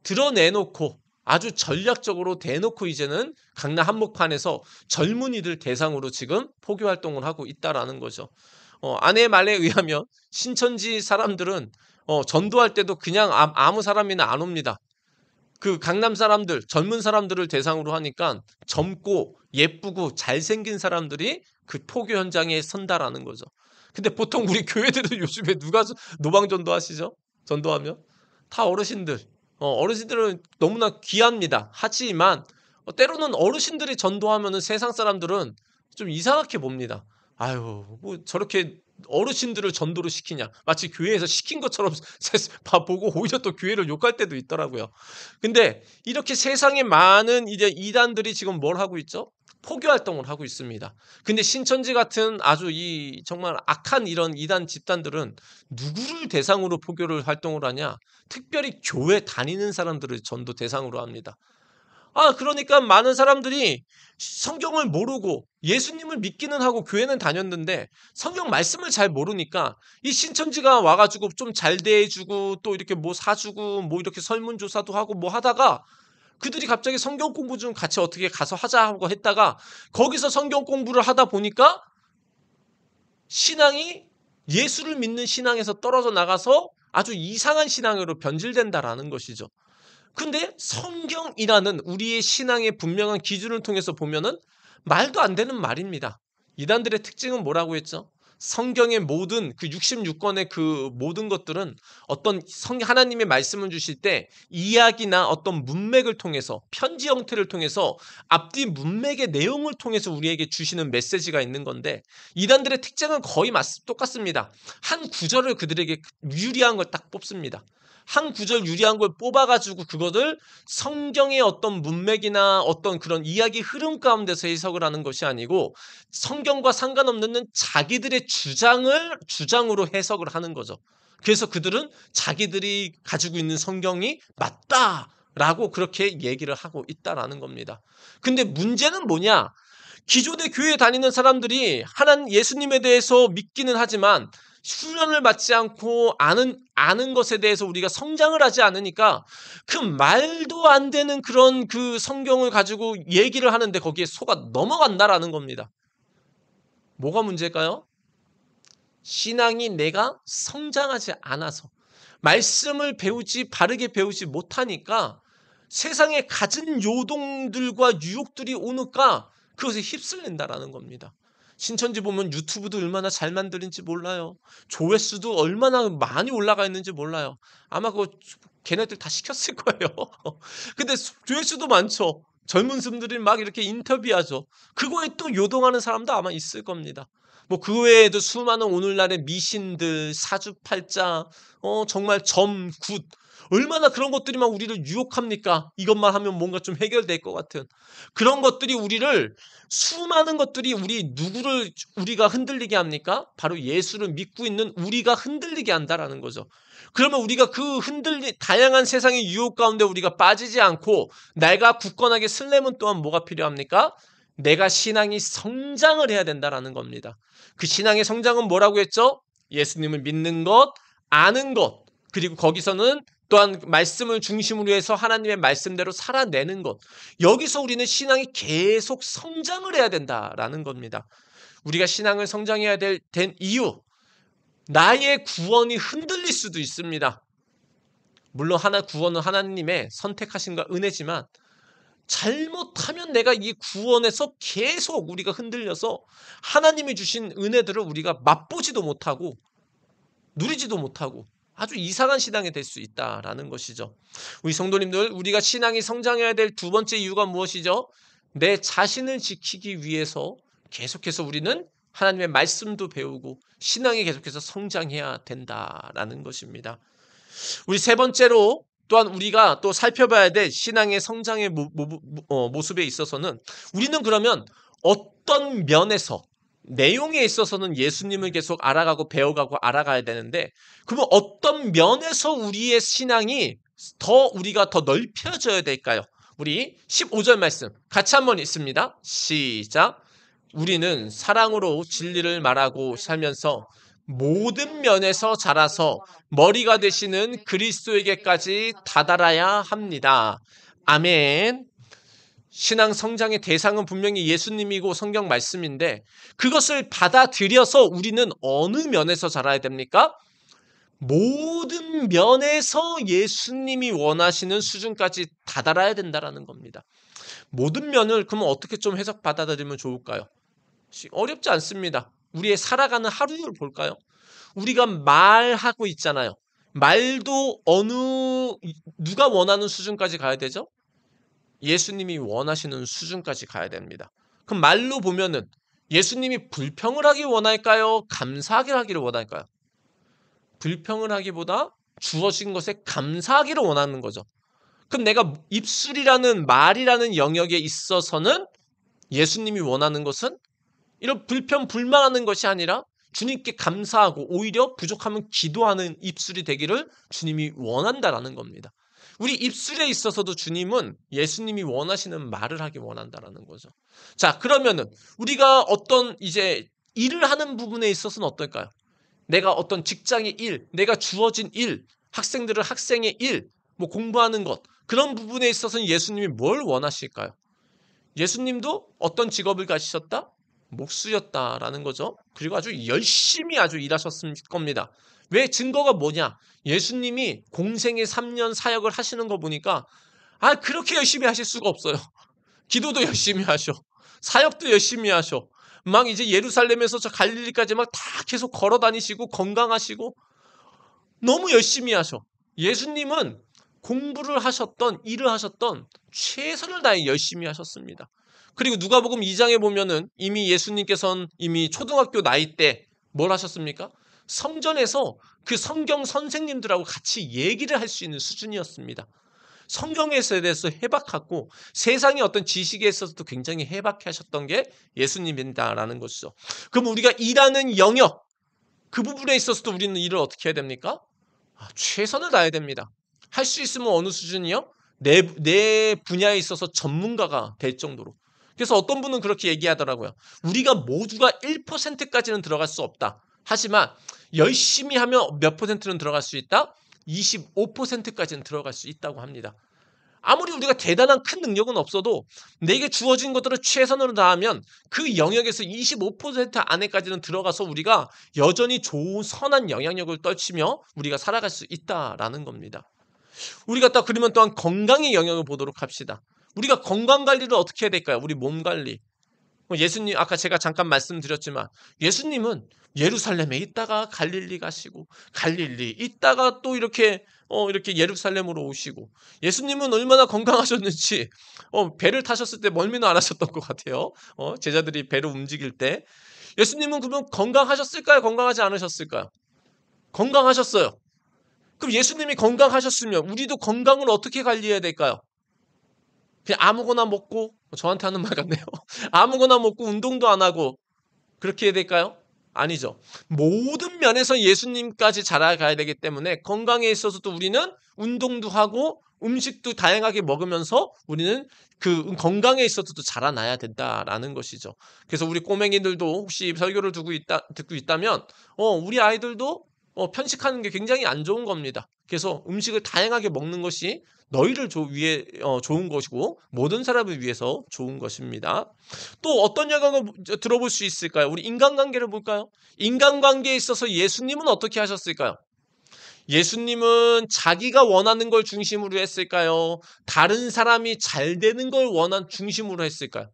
드러내놓고 아주 전략적으로 대놓고 이제는 강남 한복판에서 젊은이들 대상으로 지금 포교 활동을 하고 있다라는 거죠. 아내의 말에 의하면 신천지 사람들은 전도할 때도 그냥 아무 사람이나 안 옵니다. 그 강남 사람들, 젊은 사람들을 대상으로 하니까 젊고 예쁘고 잘생긴 사람들이 그 포교 현장에 선다라는 거죠. 근데 보통 우리 교회들은 요즘에 누가 노방전도 하시죠? 전도하면? 다 어르신들. 어르신들은 너무나 귀합니다. 하지만 때로는 어르신들이 전도하면은 세상 사람들은 좀 이상하게 봅니다. 아유, 뭐 저렇게 어르신들을 전도를 시키냐. 마치 교회에서 시킨 것처럼 보고 오히려 또 교회를 욕할 때도 있더라고요. 근데 이렇게 세상에 많은 이제 이단들이 지금 뭘 하고 있죠? 포교 활동을 하고 있습니다. 근데 신천지 같은 아주 정말 악한 이런 이단 집단들은 누구를 대상으로 포교를 활동을 하냐? 특별히 교회 다니는 사람들을 전도 대상으로 합니다. 그러니까 많은 사람들이 성경을 모르고 예수님을 믿기는 하고 교회는 다녔는데 성경 말씀을 잘 모르니까 이 신천지가 와가지고 좀 잘 대해주고 또 이렇게 뭐 사주고 뭐 이렇게 설문조사도 하고 뭐 하다가 그들이 갑자기 성경 공부 좀 같이 어떻게 가서 하자 하고 했다가 거기서 성경 공부를 하다 보니까 신앙이 예수를 믿는 신앙에서 떨어져 나가서 아주 이상한 신앙으로 변질된다라는 것이죠. 근데 성경이라는 우리의 신앙의 분명한 기준을 통해서 보면은 말도 안 되는 말입니다. 이단들의 특징은 뭐라고 했죠? 성경의 모든 그 66권의 그 모든 것들은 어떤 하나님의 말씀을 주실 때 이야기나 어떤 문맥을 통해서 편지 형태를 통해서 앞뒤 문맥의 내용을 통해서 우리에게 주시는 메시지가 있는 건데 이단들의 특징은 거의 똑같습니다. 한 구절을 그들에게 유리한 걸 딱 뽑습니다. 한 구절 유리한 걸 뽑아가지고 그것을 성경의 어떤 문맥이나 어떤 그런 이야기 흐름 가운데서 해석을 하는 것이 아니고 성경과 상관없는 자기들의 주장으로 해석을 하는 거죠. 그래서 그들은 자기들이 가지고 있는 성경이 맞다라고 그렇게 얘기를 하고 있다라는 겁니다. 근데 문제는 뭐냐? 기존의 교회에 다니는 사람들이 하나님 예수님에 대해서 믿기는 하지만 훈련을 받지 않고 아는 것에 대해서 우리가 성장을 하지 않으니까 그 말도 안 되는 그런 그 성경을 가지고 얘기를 하는데 거기에 속아 넘어간다라는 겁니다. 뭐가 문제일까요? 신앙이 내가 성장하지 않아서 말씀을 바르게 배우지 못하니까 세상에 갖은 요동들과 유혹들이 오니까 그것에 휩쓸린다라는 겁니다. 신천지 보면 유튜브도 얼마나 잘 만드는지 몰라요. 조회수도 얼마나 많이 올라가 있는지 몰라요. 아마 그거 걔네들 다 시켰을 거예요. 근데 조회수도 많죠. 젊은 분들이 막 이렇게 인터뷰하죠. 그거에 또 요동하는 사람도 아마 있을 겁니다. 뭐 그 외에도 수많은 오늘날의 미신들, 사주팔자, 정말 점, 굿, 얼마나 그런 것들이 막 우리를 유혹합니까? 이것만 하면 뭔가 좀 해결될 것 같은 그런 것들이 수많은 것들이 누구를 우리가 흔들리게 합니까? 바로 예수를 믿고 있는 우리가 흔들리게 한다라는 거죠. 그러면 우리가 그 다양한 세상의 유혹 가운데 우리가 빠지지 않고 내가 굳건하게 쓰려면 또한 뭐가 필요합니까? 내가 신앙이 성장을 해야 된다라는 겁니다. 그 신앙의 성장은 뭐라고 했죠? 예수님을 믿는 것, 아는 것, 그리고 거기서는 또한 말씀을 중심으로 해서 하나님의 말씀대로 살아내는 것. 여기서 우리는 신앙이 계속 성장을 해야 된다라는 겁니다. 우리가 신앙을 성장해야 된 이유, 나의 구원이 흔들릴 수도 있습니다. 물론 구원은 하나님의 선택하신과 은혜지만 잘못하면 내가 이 구원에서 계속 우리가 흔들려서 하나님이 주신 은혜들을 우리가 맛보지도 못하고 누리지도 못하고 아주 이상한 신앙이 될 수 있다라는 것이죠. 우리 성도님들, 우리가 신앙이 성장해야 될 두 번째 이유가 무엇이죠? 내 자신을 지키기 위해서 계속해서 우리는 하나님의 말씀도 배우고 신앙이 계속해서 성장해야 된다라는 것입니다. 우리 세 번째로 또한 우리가 또 살펴봐야 될 신앙의 성장의 모습에 있어서는 우리는 그러면 어떤 면에서 내용에 있어서는 예수님을 계속 알아가고 배워가고 알아가야 되는데 그러면 어떤 면에서 우리의 신앙이 우리가 더 넓혀져야 될까요? 우리 15절 말씀 같이 한번 읽습니다. 시작. 우리는 사랑으로 진리를 말하고 살면서 모든 면에서 자라서 머리가 되시는 그리스도에게까지 다다라야 합니다. 아멘. 신앙 성장의 대상은 분명히 예수님이고 성경 말씀인데 그것을 받아들여서 우리는 어느 면에서 자라야 됩니까? 모든 면에서 예수님이 원하시는 수준까지 다다라야 된다는 겁니다. 모든 면을 그러면 어떻게 좀 해석 받아들이면 좋을까요? 어렵지 않습니다. 우리의 살아가는 하루를 볼까요? 우리가 말하고 있잖아요. 말도 누가 원하는 수준까지 가야 되죠? 예수님이 원하시는 수준까지 가야 됩니다. 그럼 말로 보면은 예수님이 불평을 하기 원할까요? 감사하게 하기를 원할까요? 불평을 하기보다 주어진 것에 감사하기를 원하는 거죠. 그럼 내가 입술이라는 말이라는 영역에 있어서는 예수님이 원하는 것은 이런 불평 불만하는 것이 아니라 주님께 감사하고 오히려 부족하면 기도하는 입술이 되기를 주님이 원한다라는 겁니다. 우리 입술에 있어서도 주님은 예수님이 원하시는 말을 하기 원한다라는 거죠. 자, 그러면은 우리가 어떤 이제 일을 하는 부분에 있어서는 어떨까요? 내가 어떤 직장의 일, 내가 주어진 일, 학생들은 학생의 일, 뭐 공부하는 것, 그런 부분에 있어서는 예수님이 뭘 원하실까요? 예수님도 어떤 직업을 가지셨다? 목수였다라는 거죠. 그리고 아주 열심히 아주 일하셨을 겁니다. 왜? 증거가 뭐냐? 예수님이 공생의 3년 사역을 하시는 거 보니까 그렇게 열심히 하실 수가 없어요. 기도도 열심히 하셔. 사역도 열심히 하셔. 막 이제 예루살렘에서 저 갈릴리까지 막 다 계속 걸어 다니시고 건강하시고 너무 열심히 하셔. 예수님은 공부를 하셨던 일을 하셨던 최선을 다해 열심히 하셨습니다. 그리고 누가복음 2장에 보면은 이미 예수님께서는 이미 초등학교 나이 때 뭘 하셨습니까? 성전에서 그 성경 선생님들하고 같이 얘기를 할 수 있는 수준이었습니다. 성경에 대해서 해박하고 세상의 어떤 지식에 있어서도 굉장히 해박해 하셨던 게 예수님이다라는 것이죠. 그럼 우리가 일하는 영역, 그 부분에 있어서도 우리는 일을 어떻게 해야 됩니까? 최선을 다해야 됩니다. 할 수 있으면 어느 수준이요? 내 분야에 있어서 전문가가 될 정도로. 그래서 어떤 분은 그렇게 얘기하더라고요. 우리가 모두가 1%까지는 들어갈 수 없다. 하지만 열심히 하면 몇 %는 들어갈 수 있다? 25%까지는 들어갈 수 있다고 합니다. 아무리 우리가 대단한 큰 능력은 없어도 내게 주어진 것들을 최선으로 다하면 그 영역에서 25% 안에까지는 들어가서 우리가 여전히 좋은 선한 영향력을 떨치며 우리가 살아갈 수 있다라는 겁니다. 우리가 또 그러면 또한 건강의 영역을 보도록 합시다. 우리가 건강 관리를 어떻게 해야 될까요? 우리 몸 관리. 예수님, 아까 제가 잠깐 말씀드렸지만 예수님은 예루살렘에 있다가 갈릴리 가시고 갈릴리 있다가 또 이렇게 예루살렘으로 오시고, 예수님은 얼마나 건강하셨는지 배를 타셨을 때 멀미는 안 하셨던 것 같아요. 제자들이 배를 움직일 때 예수님은 그러면 건강하셨을까요? 건강하지 않으셨을까요? 건강하셨어요. 그럼 예수님이 건강하셨으면 우리도 건강을 어떻게 관리해야 될까요? 그냥 아무거나 먹고, 저한테 하는 말 같네요. 아무거나 먹고 운동도 안 하고 그렇게 해야 될까요? 아니죠. 모든 면에서 예수님까지 자라가야 되기 때문에 건강에 있어서도 우리는 운동도 하고 음식도 다양하게 먹으면서 우리는 그 건강에 있어서도 자라나야 된다라는 것이죠. 그래서 우리 꼬맹이들도 혹시 설교를 듣고 있다면 우리 아이들도 편식하는 게 굉장히 안 좋은 겁니다. 그래서 음식을 다양하게 먹는 것이 너희를 위해 좋은 것이고 모든 사람을 위해서 좋은 것입니다. 또 어떤 영향을 들어볼 수 있을까요? 우리 인간관계를 볼까요? 인간관계에 있어서 예수님은 어떻게 하셨을까요? 예수님은 자기가 원하는 걸 중심으로 했을까요? 다른 사람이 잘 되는 걸 중심으로 했을까요?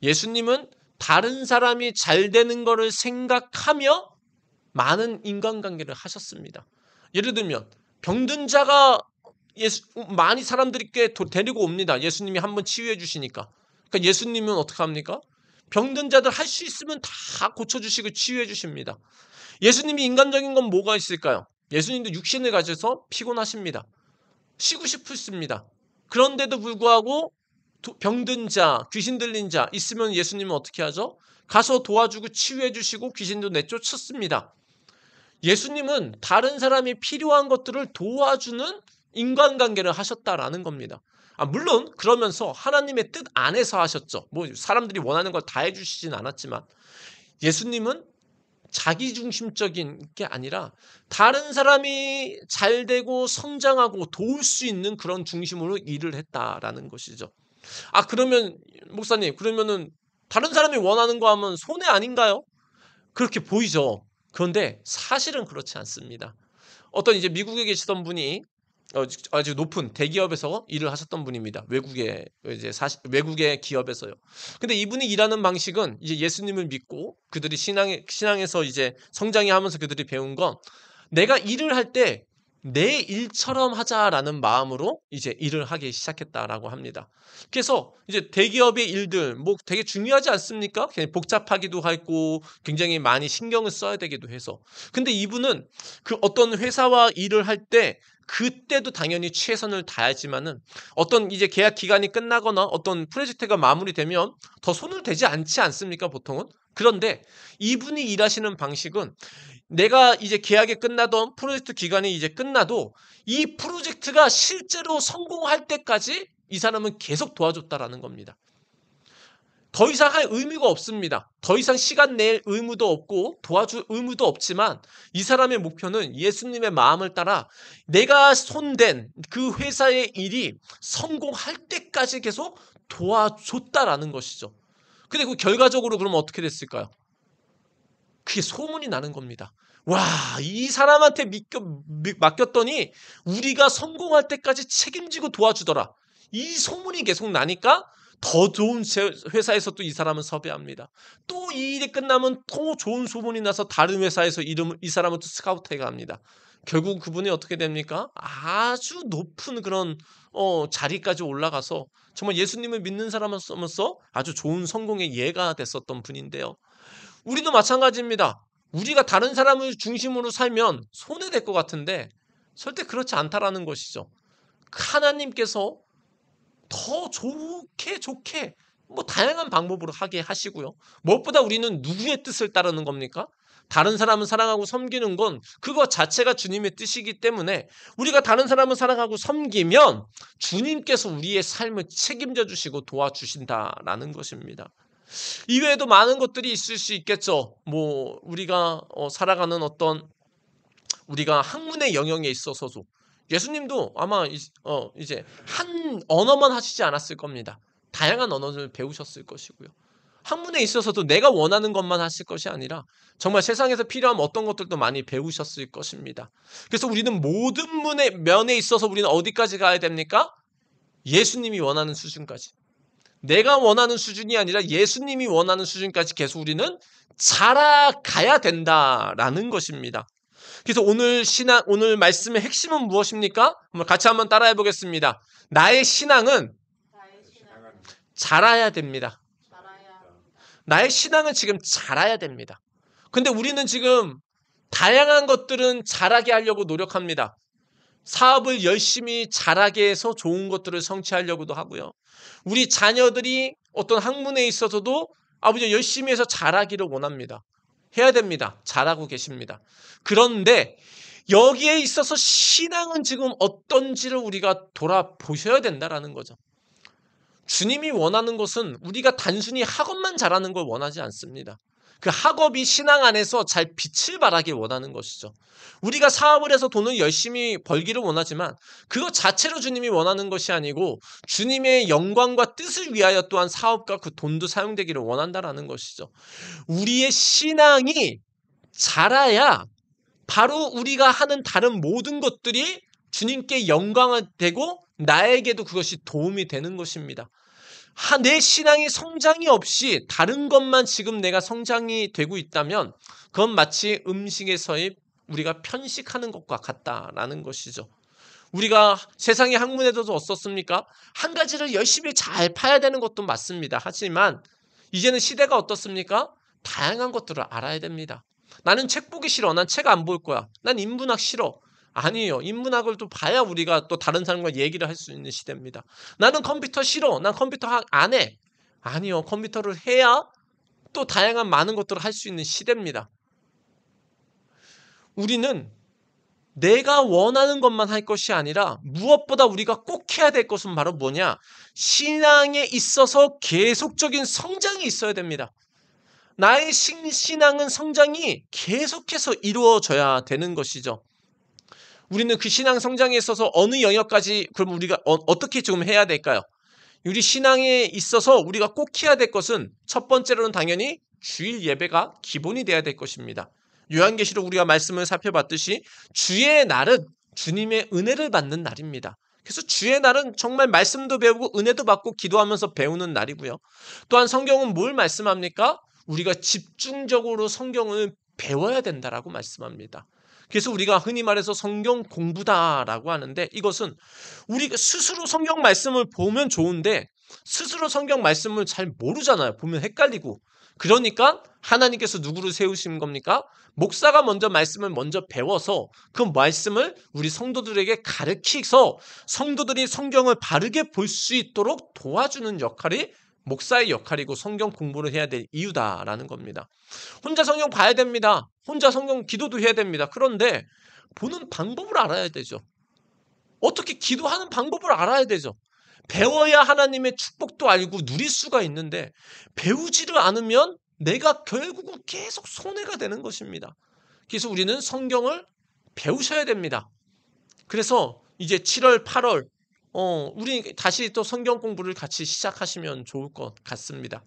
예수님은 다른 사람이 잘 되는 것을 생각하며 많은 인간관계를 하셨습니다. 예를 들면 병든 자가 많이 사람들께 데리고 옵니다. 예수님이 한번 치유해 주시니까. 그러니까 예수님은 어떻게 합니까? 병든 자들 할 수 있으면 다 고쳐주시고 치유해 주십니다. 예수님이 인간적인 건 뭐가 있을까요? 예수님도 육신을 가져서 피곤하십니다. 쉬고 싶으십니다. 그런데도 불구하고 병든 자, 귀신 들린 자 있으면 예수님은 어떻게 하죠? 가서 도와주고 치유해 주시고 귀신도 내쫓습니다. 예수님은 다른 사람이 필요한 것들을 도와주는 인간관계를 하셨다라는 겁니다. 물론 그러면서 하나님의 뜻 안에서 하셨죠. 뭐 사람들이 원하는 걸 다 해주시진 않았지만 예수님은 자기중심적인 게 아니라 다른 사람이 잘 되고 성장하고 도울 수 있는 그런 중심으로 일을 했다라는 것이죠. 그러면 목사님, 그러면은 다른 사람이 원하는 거 하면 손해 아닌가요? 그렇게 보이죠. 그런데 사실은 그렇지 않습니다. 어떤 이제 미국에 계시던 분이 아주 높은 대기업에서 일을 하셨던 분입니다. 외국의 기업에서요. 근데 이분이 일하는 방식은 이제 예수님을 믿고 그들이 신앙에서 이제 성장해 하면서 그들이 배운 건 내가 일을 할 때 내 일처럼 하자라는 마음으로 이제 일을 하기 시작했다라고 합니다. 그래서 이제 대기업의 일들 뭐 되게 중요하지 않습니까? 그냥 복잡하기도 하고 굉장히 많이 신경을 써야 되기도 해서. 근데 이분은 그 어떤 회사와 일을 할 때 그때도 당연히 최선을 다하지만은 어떤 이제 계약 기간이 끝나거나 어떤 프로젝트가 마무리되면 더 손을 대지 않지 않습니까, 보통은? 그런데 이분이 일하시는 방식은 내가 이제 계약이 끝나던 프로젝트 기간이 이제 끝나도 이 프로젝트가 실제로 성공할 때까지 이 사람은 계속 도와줬다라는 겁니다. 더 이상 할 의무가 없습니다. 더 이상 시간 낼 의무도 없고 도와줄 의무도 없지만 이 사람의 목표는 예수님의 마음을 따라 내가 손댄 그 회사의 일이 성공할 때까지 계속 도와줬다라는 것이죠. 근데 그 결과적으로 그러면 어떻게 됐을까요? 그게 소문이 나는 겁니다. 와, 이 사람한테 맡겼더니 우리가 성공할 때까지 책임지고 도와주더라. 이 소문이 계속 나니까 더 좋은 회사에서 또 이 사람은 섭외합니다. 또 이 일이 끝나면 더 좋은 소문이 나서 다른 회사에서 이 사람은 또 스카우트해 갑니다. 결국 그분이 어떻게 됩니까? 아주 높은 그런 자리까지 올라가서 정말 예수님을 믿는 사람으로서 아주 좋은 성공의 예가 됐었던 분인데요. 우리도 마찬가지입니다. 우리가 다른 사람을 중심으로 살면 손해될 것 같은데 절대 그렇지 않다라는 것이죠. 하나님께서 더 좋게 뭐 다양한 방법으로 하게 하시고요. 무엇보다 우리는 누구의 뜻을 따르는 겁니까? 다른 사람을 사랑하고 섬기는 건 그거 자체가 주님의 뜻이기 때문에 우리가 다른 사람을 사랑하고 섬기면 주님께서 우리의 삶을 책임져 주시고 도와주신다라는 것입니다. 이외에도 많은 것들이 있을 수 있겠죠. 뭐 우리가 살아가는 어떤 우리가 학문의 영역에 있어서도 예수님도 아마 이제 한 언어만 하시지 않았을 겁니다. 다양한 언어를 배우셨을 것이고요. 학문에 있어서도 내가 원하는 것만 하실 것이 아니라 정말 세상에서 필요한 어떤 것들도 많이 배우셨을 것입니다. 그래서 우리는 모든 면에 있어서 우리는 어디까지 가야 됩니까? 예수님이 원하는 수준까지. 내가 원하는 수준이 아니라 예수님이 원하는 수준까지 계속 우리는 자라가야 된다라는 것입니다. 그래서 오늘 말씀의 핵심은 무엇입니까? 같이 한번 따라해 보겠습니다. 나의 신앙은 자라야 됩니다. 나의 신앙은 지금 자라야 됩니다. 근데 우리는 지금 다양한 것들은 자라게 하려고 노력합니다. 사업을 열심히 잘하게 해서 좋은 것들을 성취하려고도 하고요. 우리 자녀들이 어떤 학문에 있어서도 아버지 열심히 해서 잘하기를 원합니다. 해야 됩니다. 잘하고 계십니다. 그런데 여기에 있어서 신앙은 지금 어떤지를 우리가 돌아보셔야 된다라는 거죠. 주님이 원하는 것은 우리가 단순히 학업만 잘하는 걸 원하지 않습니다. 그 학업이 신앙 안에서 잘 빛을 발하길 원하는 것이죠. 우리가 사업을 해서 돈을 열심히 벌기를 원하지만 그것 자체로 주님이 원하는 것이 아니고 주님의 영광과 뜻을 위하여 또한 사업과 그 돈도 사용되기를 원한다라는 것이죠. 우리의 신앙이 자라야 바로 우리가 하는 다른 모든 것들이 주님께 영광이 되고 나에게도 그것이 도움이 되는 것입니다. 내 신앙이 성장이 없이 다른 것만 지금 내가 성장이 되고 있다면 그건 마치 음식에서의 우리가 편식하는 것과 같다라는 것이죠. 우리가 세상의 학문에도 어떻습니까? 한 가지를 열심히 잘 파야 되는 것도 맞습니다. 하지만 이제는 시대가 어떻습니까? 다양한 것들을 알아야 됩니다. 나는 책 보기 싫어. 난 책 안 볼 거야. 난 인문학 싫어. 아니에요. 인문학을 또 봐야 우리가 또 다른 사람과 얘기를 할 수 있는 시대입니다. 나는 컴퓨터 싫어. 난 컴퓨터 안 해. 아니요. 컴퓨터를 해야 또 다양한 많은 것들을 할 수 있는 시대입니다. 우리는 내가 원하는 것만 할 것이 아니라 무엇보다 우리가 꼭 해야 될 것은 바로 뭐냐? 신앙에 있어서 계속적인 성장이 있어야 됩니다. 나의 신앙은 성장이 계속해서 이루어져야 되는 것이죠. 우리는 그 신앙 성장에 있어서 어느 영역까지 그럼 우리가 어떻게 좀 해야 될까요? 우리 신앙에 있어서 우리가 꼭 해야 될 것은 첫 번째로는 당연히 주일 예배가 기본이 돼야 될 것입니다. 요한계시록 우리가 말씀을 살펴봤듯이 주의 날은 주님의 은혜를 받는 날입니다. 그래서 주의 날은 정말 말씀도 배우고 은혜도 받고 기도하면서 배우는 날이고요. 또한 성경은 뭘 말씀합니까? 우리가 집중적으로 성경을 배워야 된다라고 말씀합니다. 그래서 우리가 흔히 말해서 성경 공부다라고 하는데 이것은 우리가 스스로 성경 말씀을 보면 좋은데 스스로 성경 말씀을 잘 모르잖아요. 보면 헷갈리고. 그러니까 하나님께서 누구를 세우신 겁니까? 목사가 먼저 말씀을 먼저 배워서 그 말씀을 우리 성도들에게 가르치서 성도들이 성경을 바르게 볼 수 있도록 도와주는 역할이 목사의 역할이고 성경 공부를 해야 될 이유다라는 겁니다. 혼자 성경 봐야 됩니다. 혼자 성경 기도도 해야 됩니다. 그런데 보는 방법을 알아야 되죠. 어떻게 기도하는 방법을 알아야 되죠. 배워야 하나님의 축복도 알고 누릴 수가 있는데 배우지를 않으면 내가 결국은 계속 손해가 되는 것입니다. 그래서 우리는 성경을 배우셔야 됩니다. 그래서 이제 7월, 8월 우리 다시 또 성경 공부를 같이 시작하시면 좋을 것 같습니다.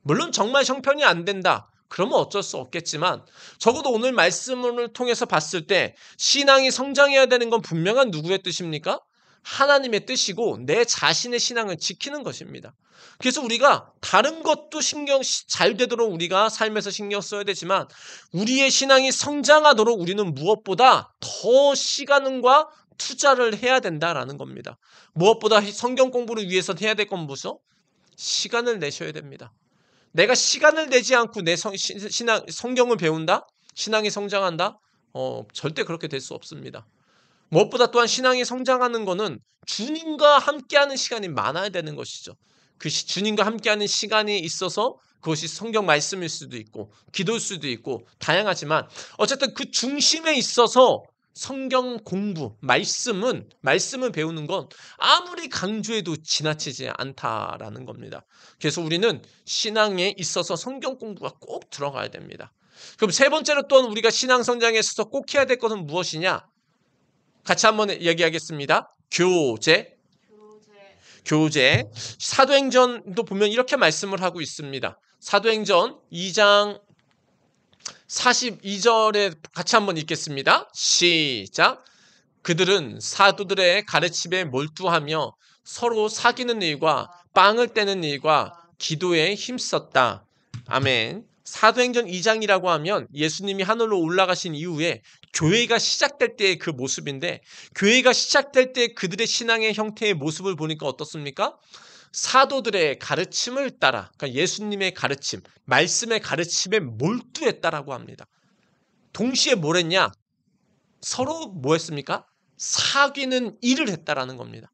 물론 정말 형편이 안 된다. 그러면 어쩔 수 없겠지만 적어도 오늘 말씀을 통해서 봤을 때 신앙이 성장해야 되는 건 분명한 누구의 뜻입니까? 하나님의 뜻이고 내 자신의 신앙을 지키는 것입니다. 그래서 우리가 다른 것도 신경 잘 되도록 우리가 삶에서 신경 써야 되지만 우리의 신앙이 성장하도록 우리는 무엇보다 더 시간과 투자를 해야 된다라는 겁니다. 무엇보다 성경 공부를 위해서 해야 될 건 무엇이죠? 시간을 내셔야 됩니다. 내가 시간을 내지 않고 내 성경을 배운다? 신앙이 성장한다? 절대 그렇게 될 수 없습니다. 무엇보다 또한 신앙이 성장하는 것은 주님과 함께하는 시간이 많아야 되는 것이죠. 그 주님과 함께하는 시간이 있어서 그것이 성경 말씀일 수도 있고 기도일 수도 있고 다양하지만 어쨌든 그 중심에 있어서 성경 공부, 말씀을 배우는 건 아무리 강조해도 지나치지 않다라는 겁니다. 그래서 우리는 신앙에 있어서 성경 공부가 꼭 들어가야 됩니다. 그럼 세 번째로 또 우리가 신앙 성장에 있어서 꼭 해야 될 것은 무엇이냐? 같이 한번 얘기하겠습니다. 교제. 사도행전도 보면 이렇게 말씀을 하고 있습니다. 사도행전 2장 42절에 같이 한번 읽겠습니다. 시작. 그들은 사도들의 가르침에 몰두하며 서로 사귀는 일과 빵을 떼는 일과 기도에 힘썼다. 아멘. 사도행전 2장이라고 하면 예수님이 하늘로 올라가신 이후에 교회가 시작될 때의 그 모습인데 교회가 시작될 때 그들의 신앙의 형태의 모습을 보니까 어떻습니까? 사도들의 가르침을 따라, 그러니까 예수님의 가르침, 말씀의 가르침에 몰두했다라고 합니다. 동시에 뭘 했냐? 서로 뭐 했습니까? 사귀는 일을 했다라는 겁니다.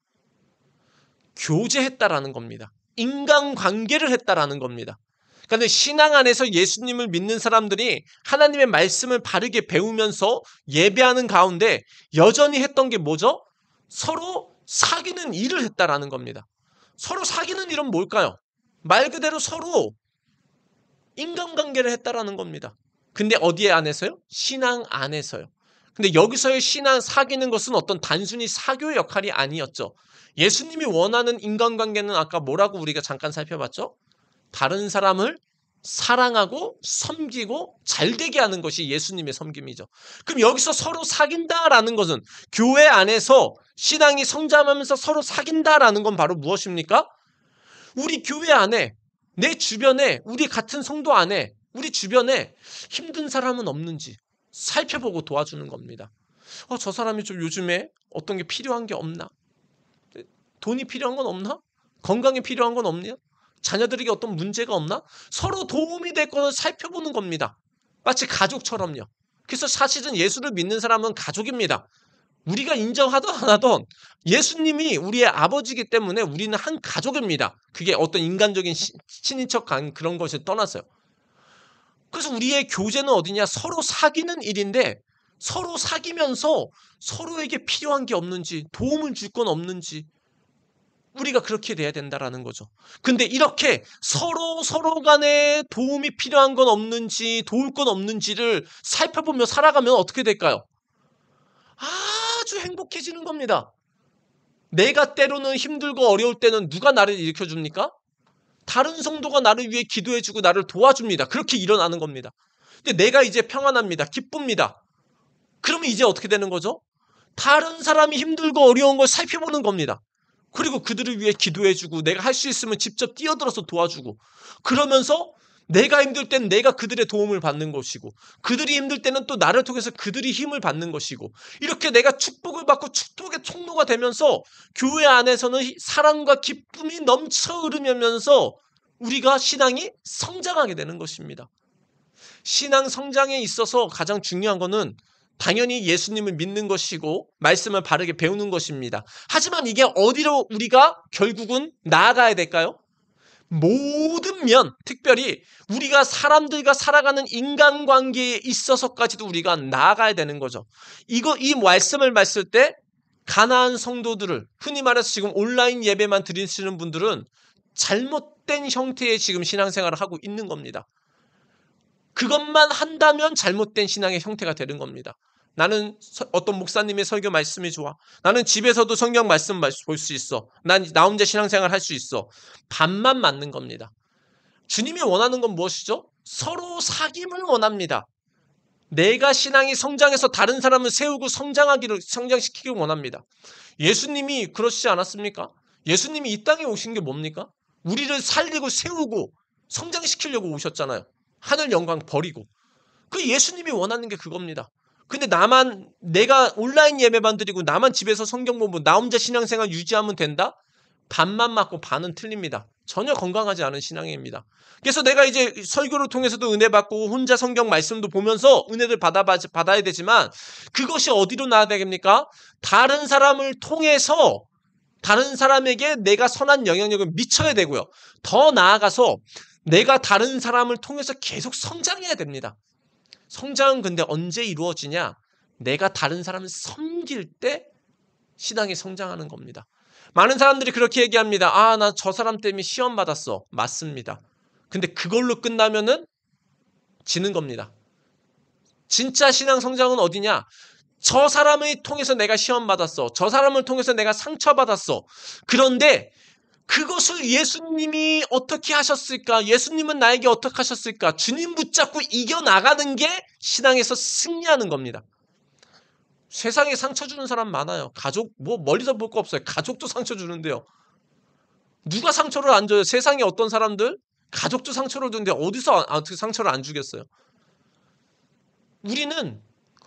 교제했다라는 겁니다. 인간관계를 했다라는 겁니다. 그런데 신앙 안에서 예수님을 믿는 사람들이 하나님의 말씀을 바르게 배우면서 예배하는 가운데 여전히 했던 게 뭐죠? 서로 사귀는 일을 했다라는 겁니다. 서로 사귀는 일은 뭘까요? 말 그대로 서로 인간관계를 했다라는 겁니다. 근데 어디에 안에서요? 신앙 안에서요. 근데 여기서의 신앙 사귀는 것은 어떤 단순히 사교의 역할이 아니었죠. 예수님이 원하는 인간관계는 아까 뭐라고 우리가 잠깐 살펴봤죠? 다른 사람을 사랑하고 섬기고 잘되게 하는 것이 예수님의 섬김이죠. 그럼 여기서 서로 사귄다라는 것은 교회 안에서 신앙이 성장하면서 서로 사귄다라는 건 바로 무엇입니까? 우리 교회 안에, 내 주변에, 우리 같은 성도 안에, 우리 주변에 힘든 사람은 없는지 살펴보고 도와주는 겁니다. 저 사람이 좀 요즘에 어떤 게 필요한 게 없나? 돈이 필요한 건 없나? 건강이 필요한 건 없냐? 자녀들에게 어떤 문제가 없나? 서로 도움이 될 것을 살펴보는 겁니다. 마치 가족처럼요. 그래서 사실은 예수를 믿는 사람은 가족입니다. 우리가 인정하던 안 하던 예수님이 우리의 아버지이기 때문에 우리는 한 가족입니다. 그게 어떤 인간적인 친인척 그런 것을 떠나서요. 그래서 우리의 교제는 어디냐? 서로 사귀는 일인데 서로 사귀면서 서로에게 필요한 게 없는지 도움을 줄 건 없는지 우리가 그렇게 돼야 된다라는 거죠. 근데 이렇게 서로 간에 도움이 필요한 건 없는지 도울 건 없는지를 살펴보며 살아가면 어떻게 될까요? 아주 행복해지는 겁니다. 내가 때로는 힘들고 어려울 때는 누가 나를 일으켜줍니까? 다른 성도가 나를 위해 기도해주고 나를 도와줍니다. 그렇게 일어나는 겁니다. 근데 내가 이제 평안합니다. 기쁩니다. 그러면 이제 어떻게 되는 거죠? 다른 사람이 힘들고 어려운 걸 살펴보는 겁니다. 그리고 그들을 위해 기도해주고 내가 할 수 있으면 직접 뛰어들어서 도와주고 그러면서 내가 힘들 땐 내가 그들의 도움을 받는 것이고, 그들이 힘들 때는 또 나를 통해서 그들이 힘을 받는 것이고, 이렇게 내가 축복을 받고 축복의 통로가 되면서 교회 안에서는 사랑과 기쁨이 넘쳐 흐르면서 우리가 신앙이 성장하게 되는 것입니다. 신앙 성장에 있어서 가장 중요한 것은 당연히 예수님을 믿는 것이고 말씀을 바르게 배우는 것입니다. 하지만 이게 어디로 우리가 결국은 나아가야 될까요? 모든 면, 특별히 우리가 사람들과 살아가는 인간관계에 있어서까지도 우리가 나아가야 되는 거죠. 이 말씀을 봤을 때 가나안 성도들을, 흔히 말해서 지금 온라인 예배만 드리시는 분들은 잘못된 형태의 지금 신앙생활을 하고 있는 겁니다. 그것만 한다면 잘못된 신앙의 형태가 되는 겁니다. 나는 어떤 목사님의 설교 말씀이 좋아. 나는 집에서도 성경 말씀 볼 수 있어. 난 나 혼자 신앙생활 할 수 있어. 반만 맞는 겁니다. 주님이 원하는 건 무엇이죠? 서로 사귐을 원합니다. 내가 신앙이 성장해서 다른 사람을 세우고 성장시키길 원합니다. 예수님이 그러시지 않았습니까? 예수님이 이 땅에 오신 게 뭡니까? 우리를 살리고 세우고 성장시키려고 오셨잖아요. 하늘 영광 버리고. 그 예수님이 원하는 게 그겁니다. 근데 내가 온라인 예배만 드리고 나만 집에서 성경 보고 나 혼자 신앙생활 유지하면 된다? 반만 맞고 반은 틀립니다. 전혀 건강하지 않은 신앙입니다. 그래서 내가 이제 설교를 통해서도 은혜 받고 혼자 성경 말씀도 보면서 은혜를 받아야 되지만 그것이 어디로 나아야 됩니까? 다른 사람을 통해서 다른 사람에게 내가 선한 영향력을 미쳐야 되고요. 더 나아가서 내가 다른 사람을 통해서 계속 성장해야 됩니다. 성장은 근데 언제 이루어지냐? 내가 다른 사람을 섬길 때 신앙이 성장하는 겁니다. 많은 사람들이 그렇게 얘기합니다. 아, 나 저 사람 때문에 시험 받았어. 맞습니다. 근데 그걸로 끝나면은 지는 겁니다. 진짜 신앙 성장은 어디냐? 저 사람을 통해서 내가 시험 받았어. 저 사람을 통해서 내가 상처받았어. 그런데 그것을 예수님이 어떻게 하셨을까? 예수님은 나에게 어떻게 하셨을까? 주님 붙잡고 이겨나가는 게 신앙에서 승리하는 겁니다. 세상에 상처 주는 사람 많아요. 가족, 멀리서 볼 거 없어요. 가족도 상처 주는데요. 누가 상처를 안 줘요? 세상에 어떤 사람들? 가족도 상처를 주는데 어디서 상처를 안 주겠어요? 우리는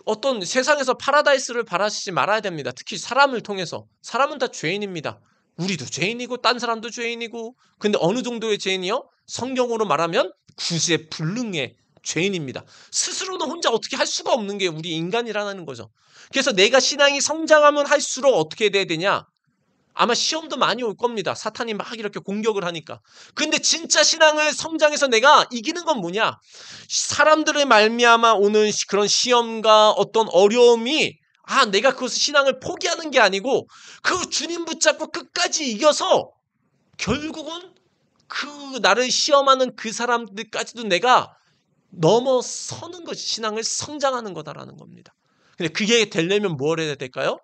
어떤 세상에서 파라다이스를 바라시지 말아야 됩니다. 특히 사람을 통해서. 사람은 다 죄인입니다. 우리도 죄인이고 딴 사람도 죄인이고. 근데 어느 정도의 죄인이요? 성경으로 말하면 구제 불능의 죄인입니다. 스스로는 혼자 어떻게 할 수가 없는 게 우리 인간이라는 거죠. 그래서 내가 신앙이 성장하면 할수록 어떻게 돼야 되냐? 아마 시험도 많이 올 겁니다. 사탄이 막 이렇게 공격을 하니까. 근데 진짜 신앙을 성장해서 내가 이기는 건 뭐냐? 사람들의 말미암아 오는 그런 시험과 어떤 어려움이 내가 그것을 신앙을 포기하는 게 아니고 그 주님 붙잡고 끝까지 이겨서 결국은 그 나를 시험하는 그 사람들까지도 내가 넘어서는 것이 신앙을 성장하는 거다라는 겁니다. 근데 그게 되려면 뭘 해야 될까요?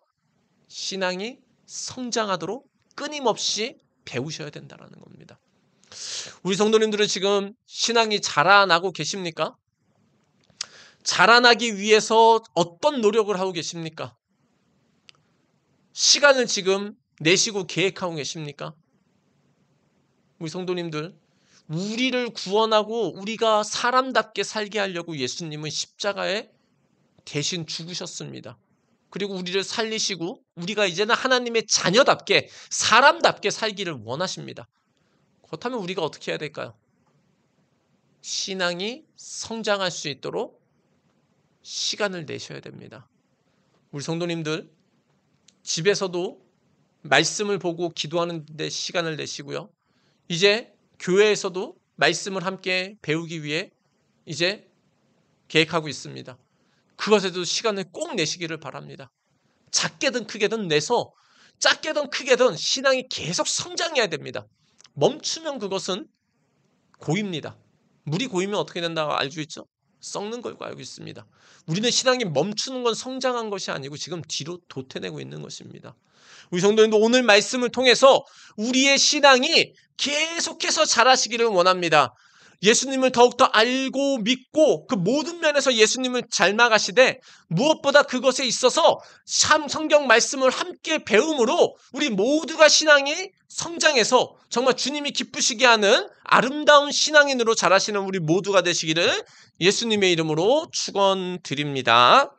신앙이 성장하도록 끊임없이 배우셔야 된다는 겁니다. 우리 성도님들은 지금 신앙이 자라나고 계십니까? 자라나기 위해서 어떤 노력을 하고 계십니까? 시간을 지금 내시고 계획하고 계십니까? 우리 성도님들, 우리를 구원하고 우리가 사람답게 살게 하려고 예수님은 십자가에 대신 죽으셨습니다. 그리고 우리를 살리시고 우리가 이제는 하나님의 자녀답게 사람답게 살기를 원하십니다. 그렇다면 우리가 어떻게 해야 될까요? 신앙이 성장할 수 있도록 시간을 내셔야 됩니다. 우리 성도님들 집에서도 말씀을 보고 기도하는 데 시간을 내시고요. 이제 교회에서도 말씀을 함께 배우기 위해 이제 계획하고 있습니다. 그것에도 시간을 꼭 내시기를 바랍니다. 작게든 크게든 내서 작게든 크게든 신앙이 계속 성장해야 됩니다. 멈추면 그것은 고입니다. 물이 고이면 어떻게 된다고 알고 있죠? 썩는 걸 알고 있습니다. 우리는 신앙이 멈추는 건 성장한 것이 아니고 지금 뒤로 도태내고 있는 것입니다. 우리 성도님도 오늘 말씀을 통해서 우리의 신앙이 계속해서 자라시기를 원합니다. 예수님을 더욱더 알고 믿고 그 모든 면에서 예수님을 잘 나가시되 무엇보다 그것에 있어서 참 성경 말씀을 함께 배움으로 우리 모두가 신앙이 성장해서 정말 주님이 기쁘시게 하는 아름다운 신앙인으로 자라시는 우리 모두가 되시기를 예수님의 이름으로 축원드립니다.